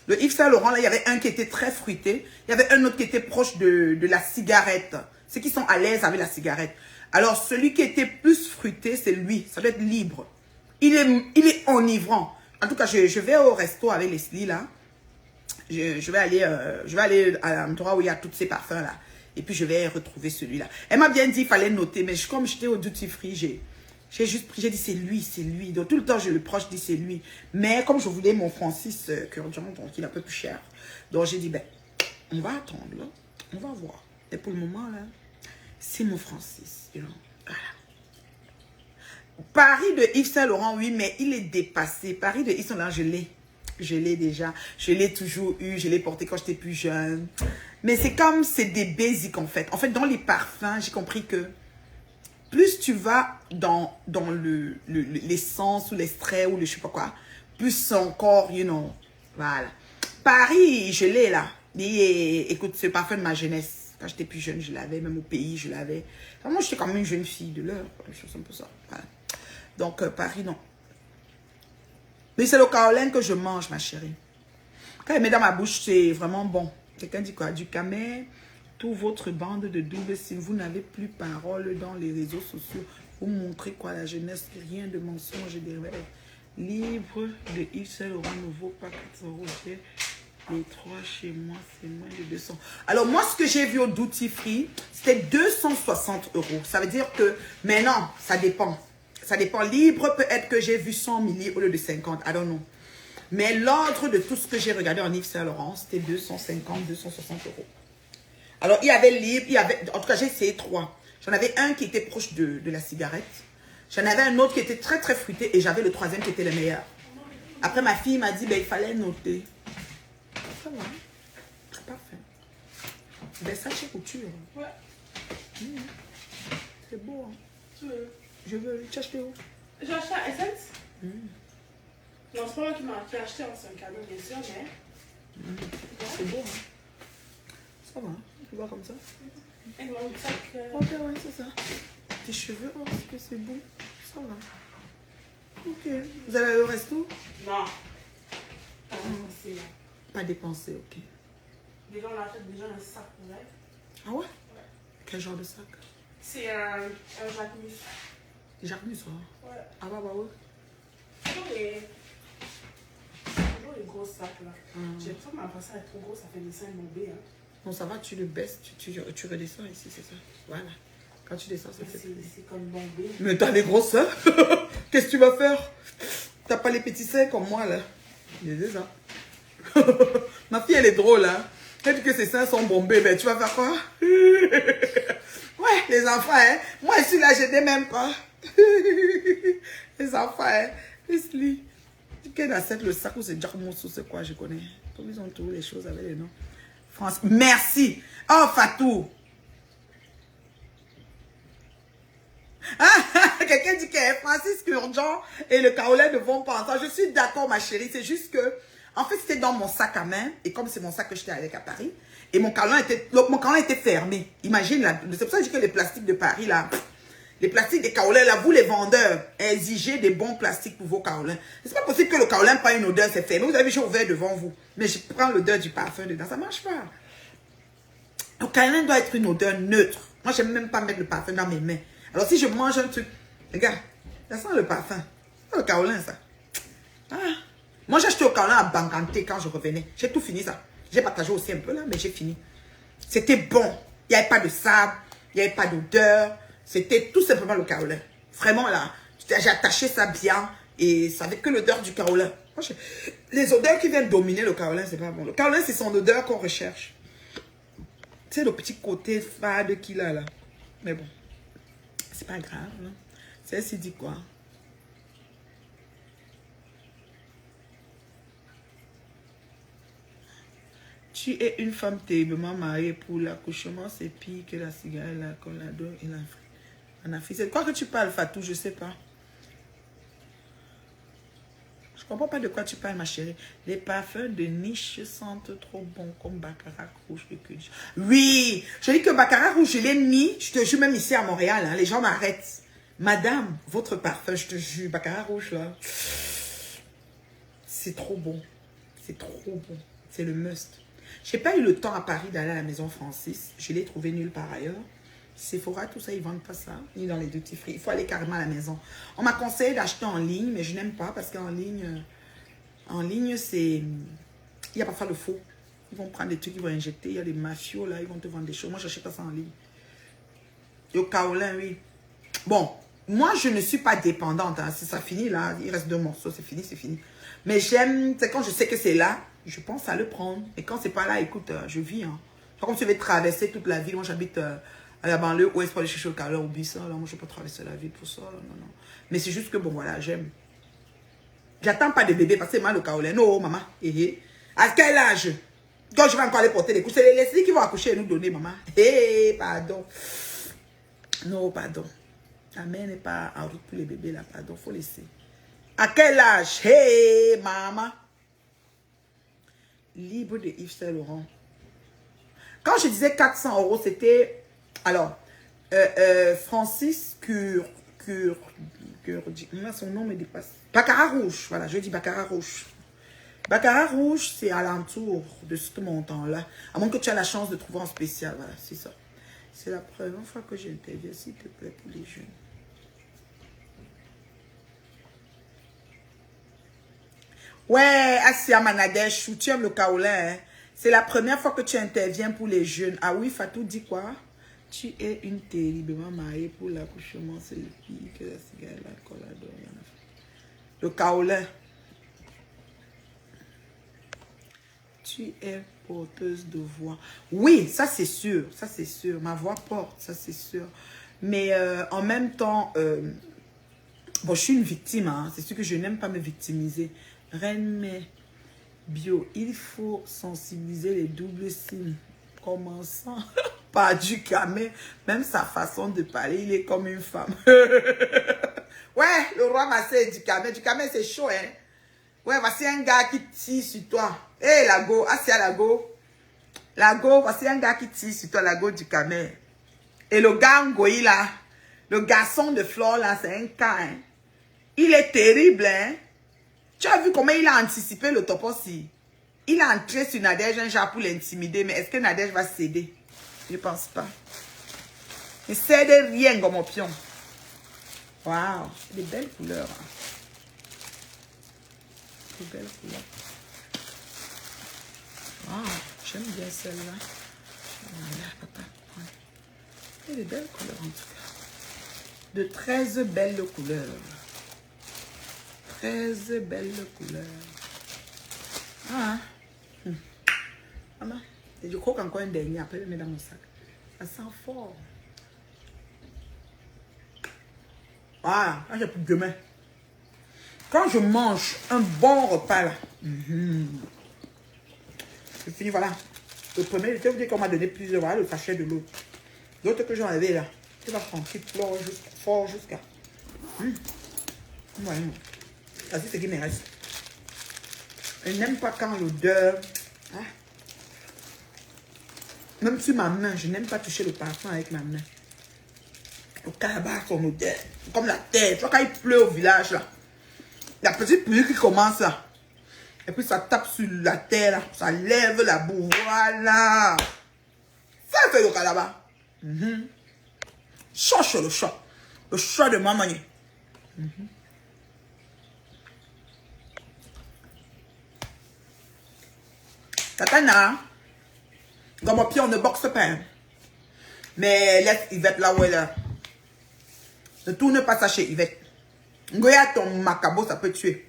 le Yves Saint Laurent, là, il y avait un qui était très fruité. Il y avait un autre qui était proche de la cigarette. Ceux qui sont à l'aise avec la cigarette. Alors, celui qui était plus fruité, c'est lui. Ça doit être libre. Il est enivrant. En tout cas, je vais au resto avec Leslie, là. Je vais aller à l'endroit où il y a tous ces parfums, là. Et puis, je vais retrouver celui-là. Elle m'a bien dit, il fallait noter. Mais comme j'étais au duty free, j'ai juste pris, j'ai dit, c'est lui, c'est lui. Donc, tout le temps, je le proche, je dis, c'est lui. Mais comme je voulais mon Francis Curdon, donc il est un peu plus cher. Donc, j'ai dit, ben, on va attendre, là. On va voir. Et pour le moment, là, c'est mon Francis. You know? Voilà. Paris de Yves Saint Laurent, oui, mais il est dépassé. Paris de Yves Saint Laurent, je l'ai. Je l'ai déjà. Je l'ai toujours eu. Je l'ai porté quand j'étais plus jeune. Mais c'est comme, c'est des basiques, en fait. En fait, dans les parfums, j'ai compris que plus tu vas dans l'essence ou l'extrait ou le je sais pas quoi, plus c'est encore, you know, voilà. Paris, je l'ai là. Et, écoute, c'est le parfum de ma jeunesse. Quand j'étais plus jeune, je l'avais. Même au pays, je l'avais. Moi, j'étais quand même une jeune fille de l'heure. Une chose un peu ça. Voilà. Donc, Paris, non. Mais c'est le Caroline que je mange, ma chérie. Quand il met dans ma bouche, c'est vraiment bon. Quelqu'un dit quoi? Du camé, toute votre bande de double. Si vous n'avez plus parole dans les réseaux sociaux, vous montrez quoi la jeunesse? Rien de mensonge et de réveil. Libre de Yves Saint Laurent ne vaut pas 400 €. Les 3 chez moi, c'est moins de 200. Alors, moi, ce que j'ai vu au Duty Free, c'était 260 €. Ça veut dire que, mais non, ça dépend. Ça dépend. Libre, peut-être que j'ai vu 100 milli au lieu de 50. I don't know. Mais l'ordre de tout ce que j'ai regardé en Yves Saint Laurent, c'était 250, 260 €. Alors, il y avait libre, il y avait, en tout cas, j'ai essayé 3. J'en avais un qui était proche de la cigarette. J'en avais un autre qui était très, très fruité. Et j'avais le 3e qui était le meilleur. Après, ma fille m'a dit, ben, il fallait noter. Ça va. C'est parfait. Versace couture. Ouais. C'est beau. Hein? Tu veux? Je veux. Tu achètes où? J'ai acheté à Essence. Non, c'est pas moi qui m'a acheté, c'est un cadeau, bien sûr, mais. C'est beau. Hein? Ça va. Tu vois comme ça? Et mon sac. Ok, ouais, c'est ça. Tes cheveux, oh, est-ce que c'est beau? Ça va. Ok. Vous allez aller au resto? Non. Pas dépensé. Pas dépensé, ok. Déjà, on achète déjà un sac pour elle. Ah ouais? Quel genre de sac? C'est un Jacquemus. Jacquemus, ça? Ouais. Ah bah ouais. Toujours les gros sacs là. J'ai l'impression que ma personne est trop grosse, ça fait des seins bombés. Hein. Non, ça va, tu le baisses, tu redescends ici, c'est ça. Voilà. Quand tu descends, ça fait. C'est comme bombé. Mais t'as les gros seins? Qu'est-ce que tu vas faire? T'as pas les petits seins comme moi là. J'ai des ça. Ma fille, elle est drôle, hein. Elle dit que ses seins sont bombés, mais tu vas faire quoi? Ouais, les enfants, hein. Moi, je suis là, je n'ai même pas. Les enfants, hein. Leslie. Qu'elle accepte le sac ou c'est Jacquemus ou c'est quoi, je connais. Comme ils ont tous les choses avec les noms. France. Merci. Oh, Fatou. Quelqu'un dit que Francis Curdon et le Caroline ne vont pas ensemble. Je suis d'accord, ma chérie. C'est juste que, en fait, c'était dans mon sac à main. Et comme c'est mon sac que j'étais avec à Paris, Et mon carlin était fermé. Imagine, là, c'est pour ça que je dis que les plastiques de Paris, là, les plastiques des kaolins, là, vous les vendeurs, exigez des bons plastiques pour vos kaolins. C'est pas possible que le kaolin prenne une odeur, c'est fermé. Vous avez vu, j'ai ouvert devant vous. Mais je prends l'odeur du parfum dedans, ça marche pas. Le kaolin doit être une odeur neutre. Moi, j'aime même pas mettre le parfum dans mes mains. Alors, si je mange un truc, regarde, ça sent le parfum. C'est le kaolin, ça. Ah. Moi, j'ai acheté au kaolin à Banganté quand je revenais. J'ai tout fini, ça. J'ai partagé aussi un peu, là, mais j'ai fini. C'était bon. Il n'y avait pas de sable, il n'y avait pas d'odeur. C'était tout simplement le kaolin. Vraiment, là, j'ai attaché ça bien et ça avait que l'odeur du kaolin. Les odeurs qui viennent dominer le kaolin, c'est pas bon. Le kaolin, c'est son odeur qu'on recherche. C'est le petit côté fade qu'il a là. Mais bon, c'est pas grave. Hein. Celle-ci dit quoi? Tu es une femme terriblement mariée pour l'accouchement, c'est pire que la cigarette, l'alcool, la drogue et l'Afrique. C'est quoi que tu parles, Fatou? Je sais pas. Je comprends pas de quoi tu parles, ma chérie. Les parfums de niche sentent trop bon comme Baccarat rouge et que... Oui, je dis que Baccarat rouge, je l'ai mis, je te jure, même ici à Montréal, hein, les gens m'arrêtent. Madame, votre parfum, je te jure, Baccarat rouge, là, c'est trop bon. C'est trop bon. C'est le must. Je n'ai pas eu le temps à Paris d'aller à la maison Francis. Je l'ai trouvé nulle part ailleurs. Sephora, tout ça, ils ne vendent pas ça. Ni dans les duty free. Il faut aller carrément à la maison. On m'a conseillé d'acheter en ligne, mais je n'aime pas parce qu'en ligne, c'est... Il y a parfois le faux. Ils vont prendre des trucs, ils vont injecter. Il y a des mafios, là, ils vont te vendre des choses. Moi, je n'achète pas ça en ligne. Et au kaolin, oui. Bon, moi, je ne suis pas dépendante. Hein. Si ça finit, là, il reste 2 morceaux, c'est fini, c'est fini. Mais j'aime, c'est quand je sais que c'est là, je pense à le prendre. Et quand c'est pas là, écoute, je vis. Hein. Par contre, tu veux traverser toute la ville. Moi, j'habite à la banlieue ouest pour aller chercher le kaolin, oublie ça. Là. Moi, je peux pas traverser la ville pour ça. Là, non, non. Mais c'est juste que, bon, voilà, j'aime. J'attends pas de bébé parce que c'est mal le kaolin. Non, maman. À quel âge? Quand je vais encore aller porter les couches, c'est les Leslie qui vont accoucher et nous donner, maman. Pardon. Non, pardon. La mère n'est pas en route pour les bébés, là, pardon. Faut laisser. À quel âge? Maman. Libre de Yves Saint Laurent. Quand je disais 400 €, c'était... Alors, Francis son nom me dépasse. Baccarat rouge, voilà, je dis Baccarat rouge. Baccarat rouge, c'est alentour de ce montant-là. À moins que tu aies la chance de trouver en spécial, voilà, c'est ça. C'est la première fois que j'interviens, s'il te plaît, pour les jeunes. Ouais, Asia Manadesh, tu aimes le kaolin, hein? C'est la première fois que tu interviens pour les jeunes. Ah oui, Fatou dit quoi? Tu es une terriblement mariée pour l'accouchement, c'est le pire que la cigarette, l'alcool, la drogue. Le kaolin. Tu es porteuse de voix. Oui, ça c'est sûr, ça c'est sûr. Ma voix porte, ça c'est sûr. Mais en même temps, bon, je suis une victime, hein. C'est sûr que je n'aime pas me victimiser. Reine mais bio, il faut sensibiliser les doubles signes. Commençant par Ducamé, même sa façon de parler, il est comme une femme. Ouais, le roi Massé Ducamé. Ducamé, c'est chaud, hein. Ouais, voici un gars qui tire sur toi. Hé, Lago, Asia Lago. Lago, voici un gars qui tire sur toi, Lago Ducamé. Et le gars Ngoï, là, le garçon de Flore, là, c'est un cas, hein. Il est terrible, hein. Tu as vu comment il a anticipé le toposi? Il a entré sur Nadège un genre pour l'intimider, mais est-ce que Nadège va céder? Je ne pense pas. Il ne cède rien comme option. Waouh, des belles couleurs. Hein. Des belles couleurs. Waouh, j'aime bien celle-là. Voilà, papa. Ouais. Des belles couleurs en tout cas. De 13 belles couleurs. 13 belles couleurs. Ah. Maman, je crois qu'encore un dernier, après je le mets dans mon sac. Ça sent fort. Ah, là j'ai plus de main. Quand je mange un bon repas là, c'est fini, voilà. Le premier, je vais vous dire qu'on m'a donné plusieurs, voilà, le sachet de l'autre. L'autre que j'ai enlevé là, tu vas tranquille, fort jusqu'à. Voilà. Ça c'est ce qui me reste. Je n'aime pas quand l'odeur. Hein? Même sur ma main, je n'aime pas toucher le parfum avec ma main. Le calabash, son odeur, comme la terre. Tu vois, quand il pleut au village, là, la petite pluie qui commence, là. Et puis, ça tape sur la terre, là. Ça lève la boue, voilà. Ça fait le calabash. Cherche le chat. Le chat de maman. Tatana. Dans mon pied, on ne boxe pas. Hein. Mais laisse Yvette là où elle est. Ne tourne pas ça chez Yvette. Ngoya ton macabo, ça peut tuer.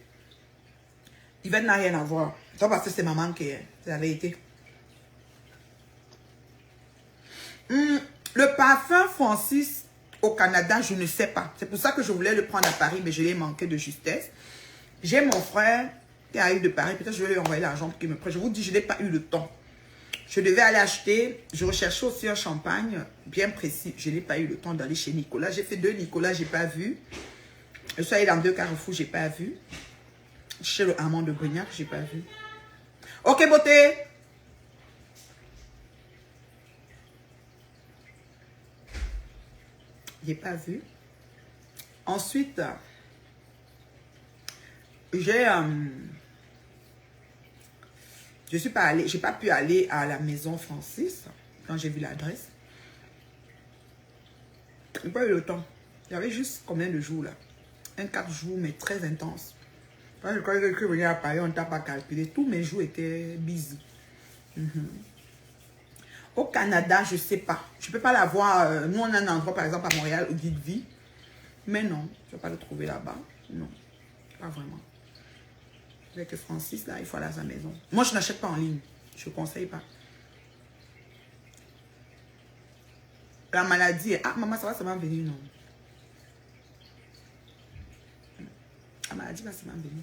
Yvette n'a rien à voir. Ça parce que c'est maman qui est. C'est la vérité. Le parfum Francis au Canada, je ne sais pas. C'est pour ça que je voulais le prendre à Paris, mais je l'ai manqué de justesse. J'ai mon frère qui arrive de Paris. Peut-être je vais lui envoyer l'argent pour qu'il me prête. Je vous dis, je n'ai pas eu le temps. Je devais aller acheter. Je recherchais aussi un champagne bien précis. Je n'ai pas eu le temps d'aller chez Nicolas. J'ai fait 2 Nicolas, je n'ai pas vu. Je suis allée dans 2 Carrefour, je n'ai pas vu. Chez le Armand de Brignac, je n'ai pas vu. Ok, beauté. J'ai pas vu. Ensuite, j'ai je suis pas allée, j'ai pas pu aller à la maison Francis quand j'ai vu l'adresse. J'ai pas eu le temps. Il y avait juste combien de jours là? 4 jours, mais très intense. Quand je croyais que venir à Paris, on ne t'a pas calculé. Tous mes jours étaient busy. Au Canada, je ne sais pas. Je ne peux pas l'avoir. Nous, on a un endroit, par exemple, à Montréal, au Guide Vie. Mais non, je ne vais pas le trouver là-bas. Non, pas vraiment. Avec Francis, là, il faut aller à sa maison. Moi, je n'achète pas en ligne. Je ne conseille pas. La maladie, ah, maman, ça va venir, non. La maladie va seulement venir.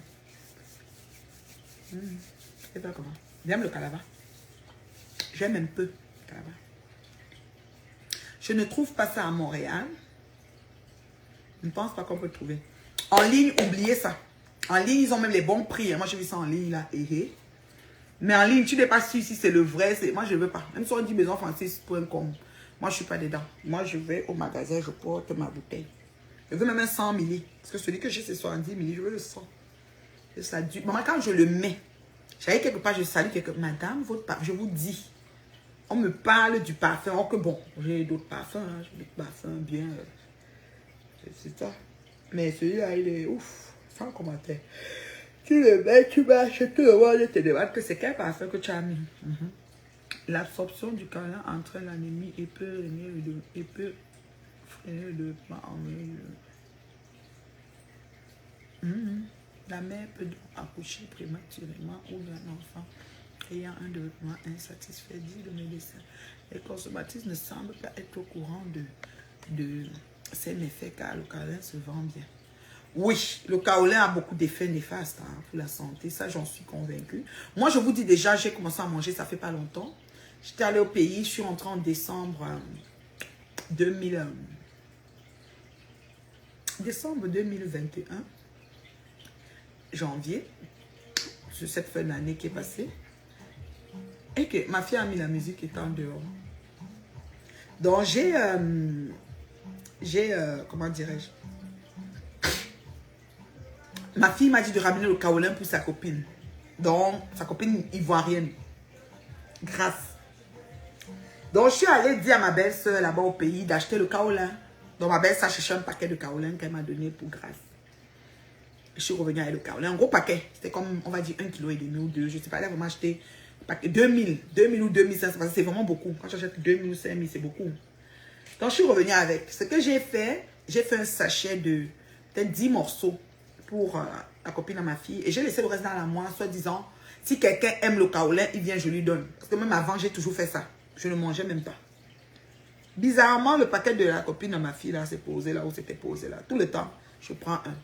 Je ne sais pas comment. J'aime le calava. J'aime un peu le calava. Je ne trouve pas ça à Montréal. Je ne pense pas qu'on peut trouver. En ligne, oubliez ça. En ligne, ils ont même les bons prix. Moi, j'ai vu ça en ligne, là. Mais en ligne, tu n'es pas sûr si c'est le vrai. Moi, je ne veux pas. Même si on dit maisonfrancis.com. Moi, je ne suis pas dedans. Moi, je vais au magasin, je porte ma bouteille. Je veux même un 100 ml. Parce que celui que j'ai, c'est 70 ml. Je veux le 100. Ça dure. Maman, quand je le mets, j'allais quelque part, je salue quelque part. Madame, votre parfum, je vous dis. On me parle du parfum. Oh, que bon, j'ai d'autres parfums. Hein, j'ai d'autres parfums bien. C'est ça. Mais celui-là, il est ouf. Sans commentaire. Tu le mets, tu marches, tout le monde te demande que c'est quel parfum que tu as mis. L'absorption du câlin entraîne l'anémie et peut freiner le développement en La mère peut donc accoucher prématurément ou d'un enfant ayant un développement insatisfait, dit le médecin. Les consommatrices ne semblent pas être au courant de ses méfaits car le câlin se vend bien. Oui, le kaolin a beaucoup d'effets néfastes pour la santé, ça j'en suis convaincue. Moi je vous dis déjà, j'ai commencé à manger, ça fait pas longtemps. J'étais allée au pays, je suis rentrée en décembre 2021, janvier, sur cette fin d'année qui est passée. Et que ma fille a mis la musique étant dehors. Donc comment dirais-je? Ma fille m'a dit de ramener le kaolin pour sa copine. Donc, sa copine ivoirienne. Grâce. Donc, je suis allée dire à ma belle-sœur là-bas au pays d'acheter le kaolin. Donc, ma belle-sœur a cherché un paquet de kaolin qu'elle m'a donné pour grâce. Je suis revenue avec le kaolin. Un gros paquet. C'était comme, on va dire, 1,5 kg ou 2. Je ne sais pas, elle a vraiment acheté un paquet. 2000 ou 2500. C'est vraiment beaucoup. Quand tu achètes 2000 ou 5000, c'est beaucoup. Donc, je suis revenue avec. Ce que j'ai fait un sachet de peut-être 10 morceaux pour la copine à ma fille. Et j'ai laissé le reste dans la moelle, soit disant, si quelqu'un aime le kaolin, il vient, je lui donne. Parce que même avant, j'ai toujours fait ça. Je ne mangeais même pas. Bizarrement, le paquet de la copine à ma fille, là, s'est posé là où c'était posé là. Tout le temps, je prends un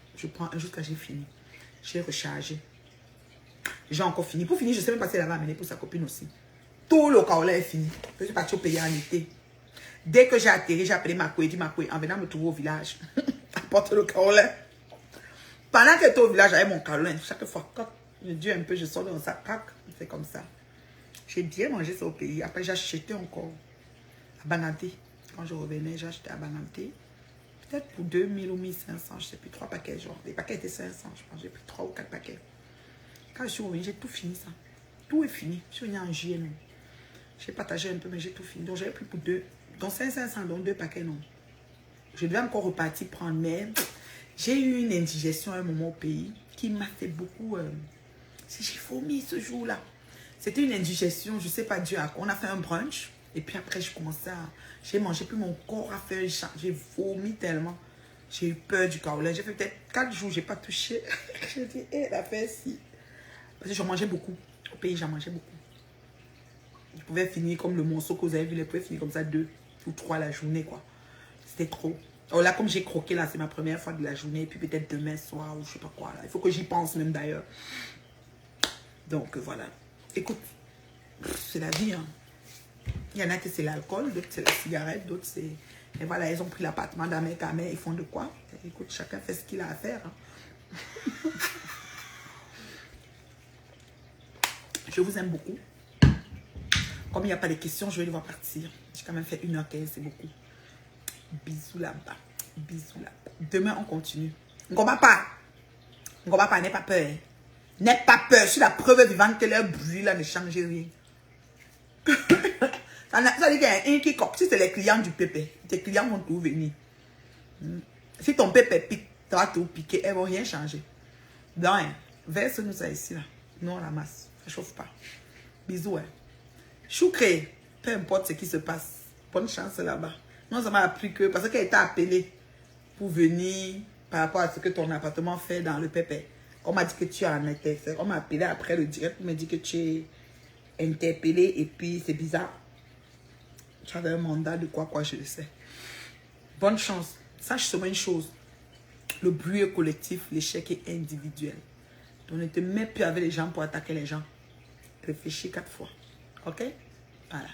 jusqu'à j'ai fini. J'ai rechargé. J'ai encore fini. Pour finir, je ne sais même pas si elle va amener pour sa copine aussi. Tout le kaolin est fini. Je suis partie au pays en été. Dès que j'ai atterri, j'ai appelé Makoué, dit Makoué, en venant me trouver au village. Apporte le kaolin. Pendant qu'elle était au village, j'avais mon kaolin. Chaque fois, je dis un peu, je sors dans sa craque. C'est comme ça. J'ai bien mangé ça au pays. Après, j'ai acheté encore à Bananté. Quand je revenais, j'ai acheté à Bananté. Peut-être pour 2000 ou 1500, je sais plus, 3 paquets. Genre, les paquets étaient 500, je pense. J'ai pris 3 ou 4 paquets. Quand je suis revenue, j'ai tout fini ça. Tout est fini. Je suis venue en juillet, non. J'ai partagé un peu, mais j'ai tout fini. Donc, j'avais pris pour 2. Donc, 500, donc 2 paquets, non. Je devais encore repartir prendre, mais j'ai eu une indigestion à un moment au pays qui m'a fait beaucoup... j'ai vomi ce jour-là. C'était une indigestion, je ne sais pas dû à quoi. On a fait un brunch, et puis après, je commençais à... J'ai mangé, puis mon corps a fait un chant. J'ai vomi tellement. J'ai eu peur du carolin. J'ai fait peut-être 4 jours, je n'ai pas touché. J'ai dit, hé, elle a fait si. Parce que j'en mangeais beaucoup. Au pays, j'en mangeais beaucoup. Je pouvais finir comme le morceau que vous avez vu, je pouvais finir comme ça 2 ou 3 la journée, quoi. C'était trop. Alors là, comme j'ai croqué, là, c'est ma première fois de la journée. Et puis peut-être demain soir, ou je sais pas quoi, là. Il faut que j'y pense même d'ailleurs. Donc, voilà. Écoute, c'est la vie, hein. Il y en a que c'est l'alcool, d'autres c'est la cigarette, d'autres c'est... Et voilà, ils ont pris l'appartement d'un mec à mère, ils font de quoi? Écoute, chacun fait ce qu'il a à faire. Hein. Je vous aime beaucoup. Comme il n'y a pas de questions, je vais devoir partir. J'ai quand même fait 1h15, c'est beaucoup. Bisous là-bas. Bisous là-bas. Demain, on continue. On ne combat pas. On ne combat pas, n'aie pas peur. N'aie pas peur. Je suis la preuve vivante que leur bruit là ne change rien. Ça veut dire qu'il y a un qui copie. Si c'est les clients du pépé, tes clients vont tout venir. Si ton pépé pique, tu vas tout piquer, elles ne vont rien changer. Donc, verse-nous ça ici là. Nous on ramasse. Ça ne chauffe pas. Bisous. Hein. Choucré, peu importe ce qui se passe. Bonne chance là-bas. Non, ça m'a appris que, parce qu'elle t'a appelé pour venir par rapport à ce que ton appartement fait dans le pépé. On m'a dit que tu en étais. On m'a appelé après le direct pour me dire que tu es interpellé et puis c'est bizarre. Tu avais un mandat de quoi, je le sais. Bonne chance. Sache seulement une chose. Le bruit est collectif, l'échec est individuel. Donc ne te mets plus avec les gens pour attaquer les gens. Réfléchis 4 fois. Ok? Voilà.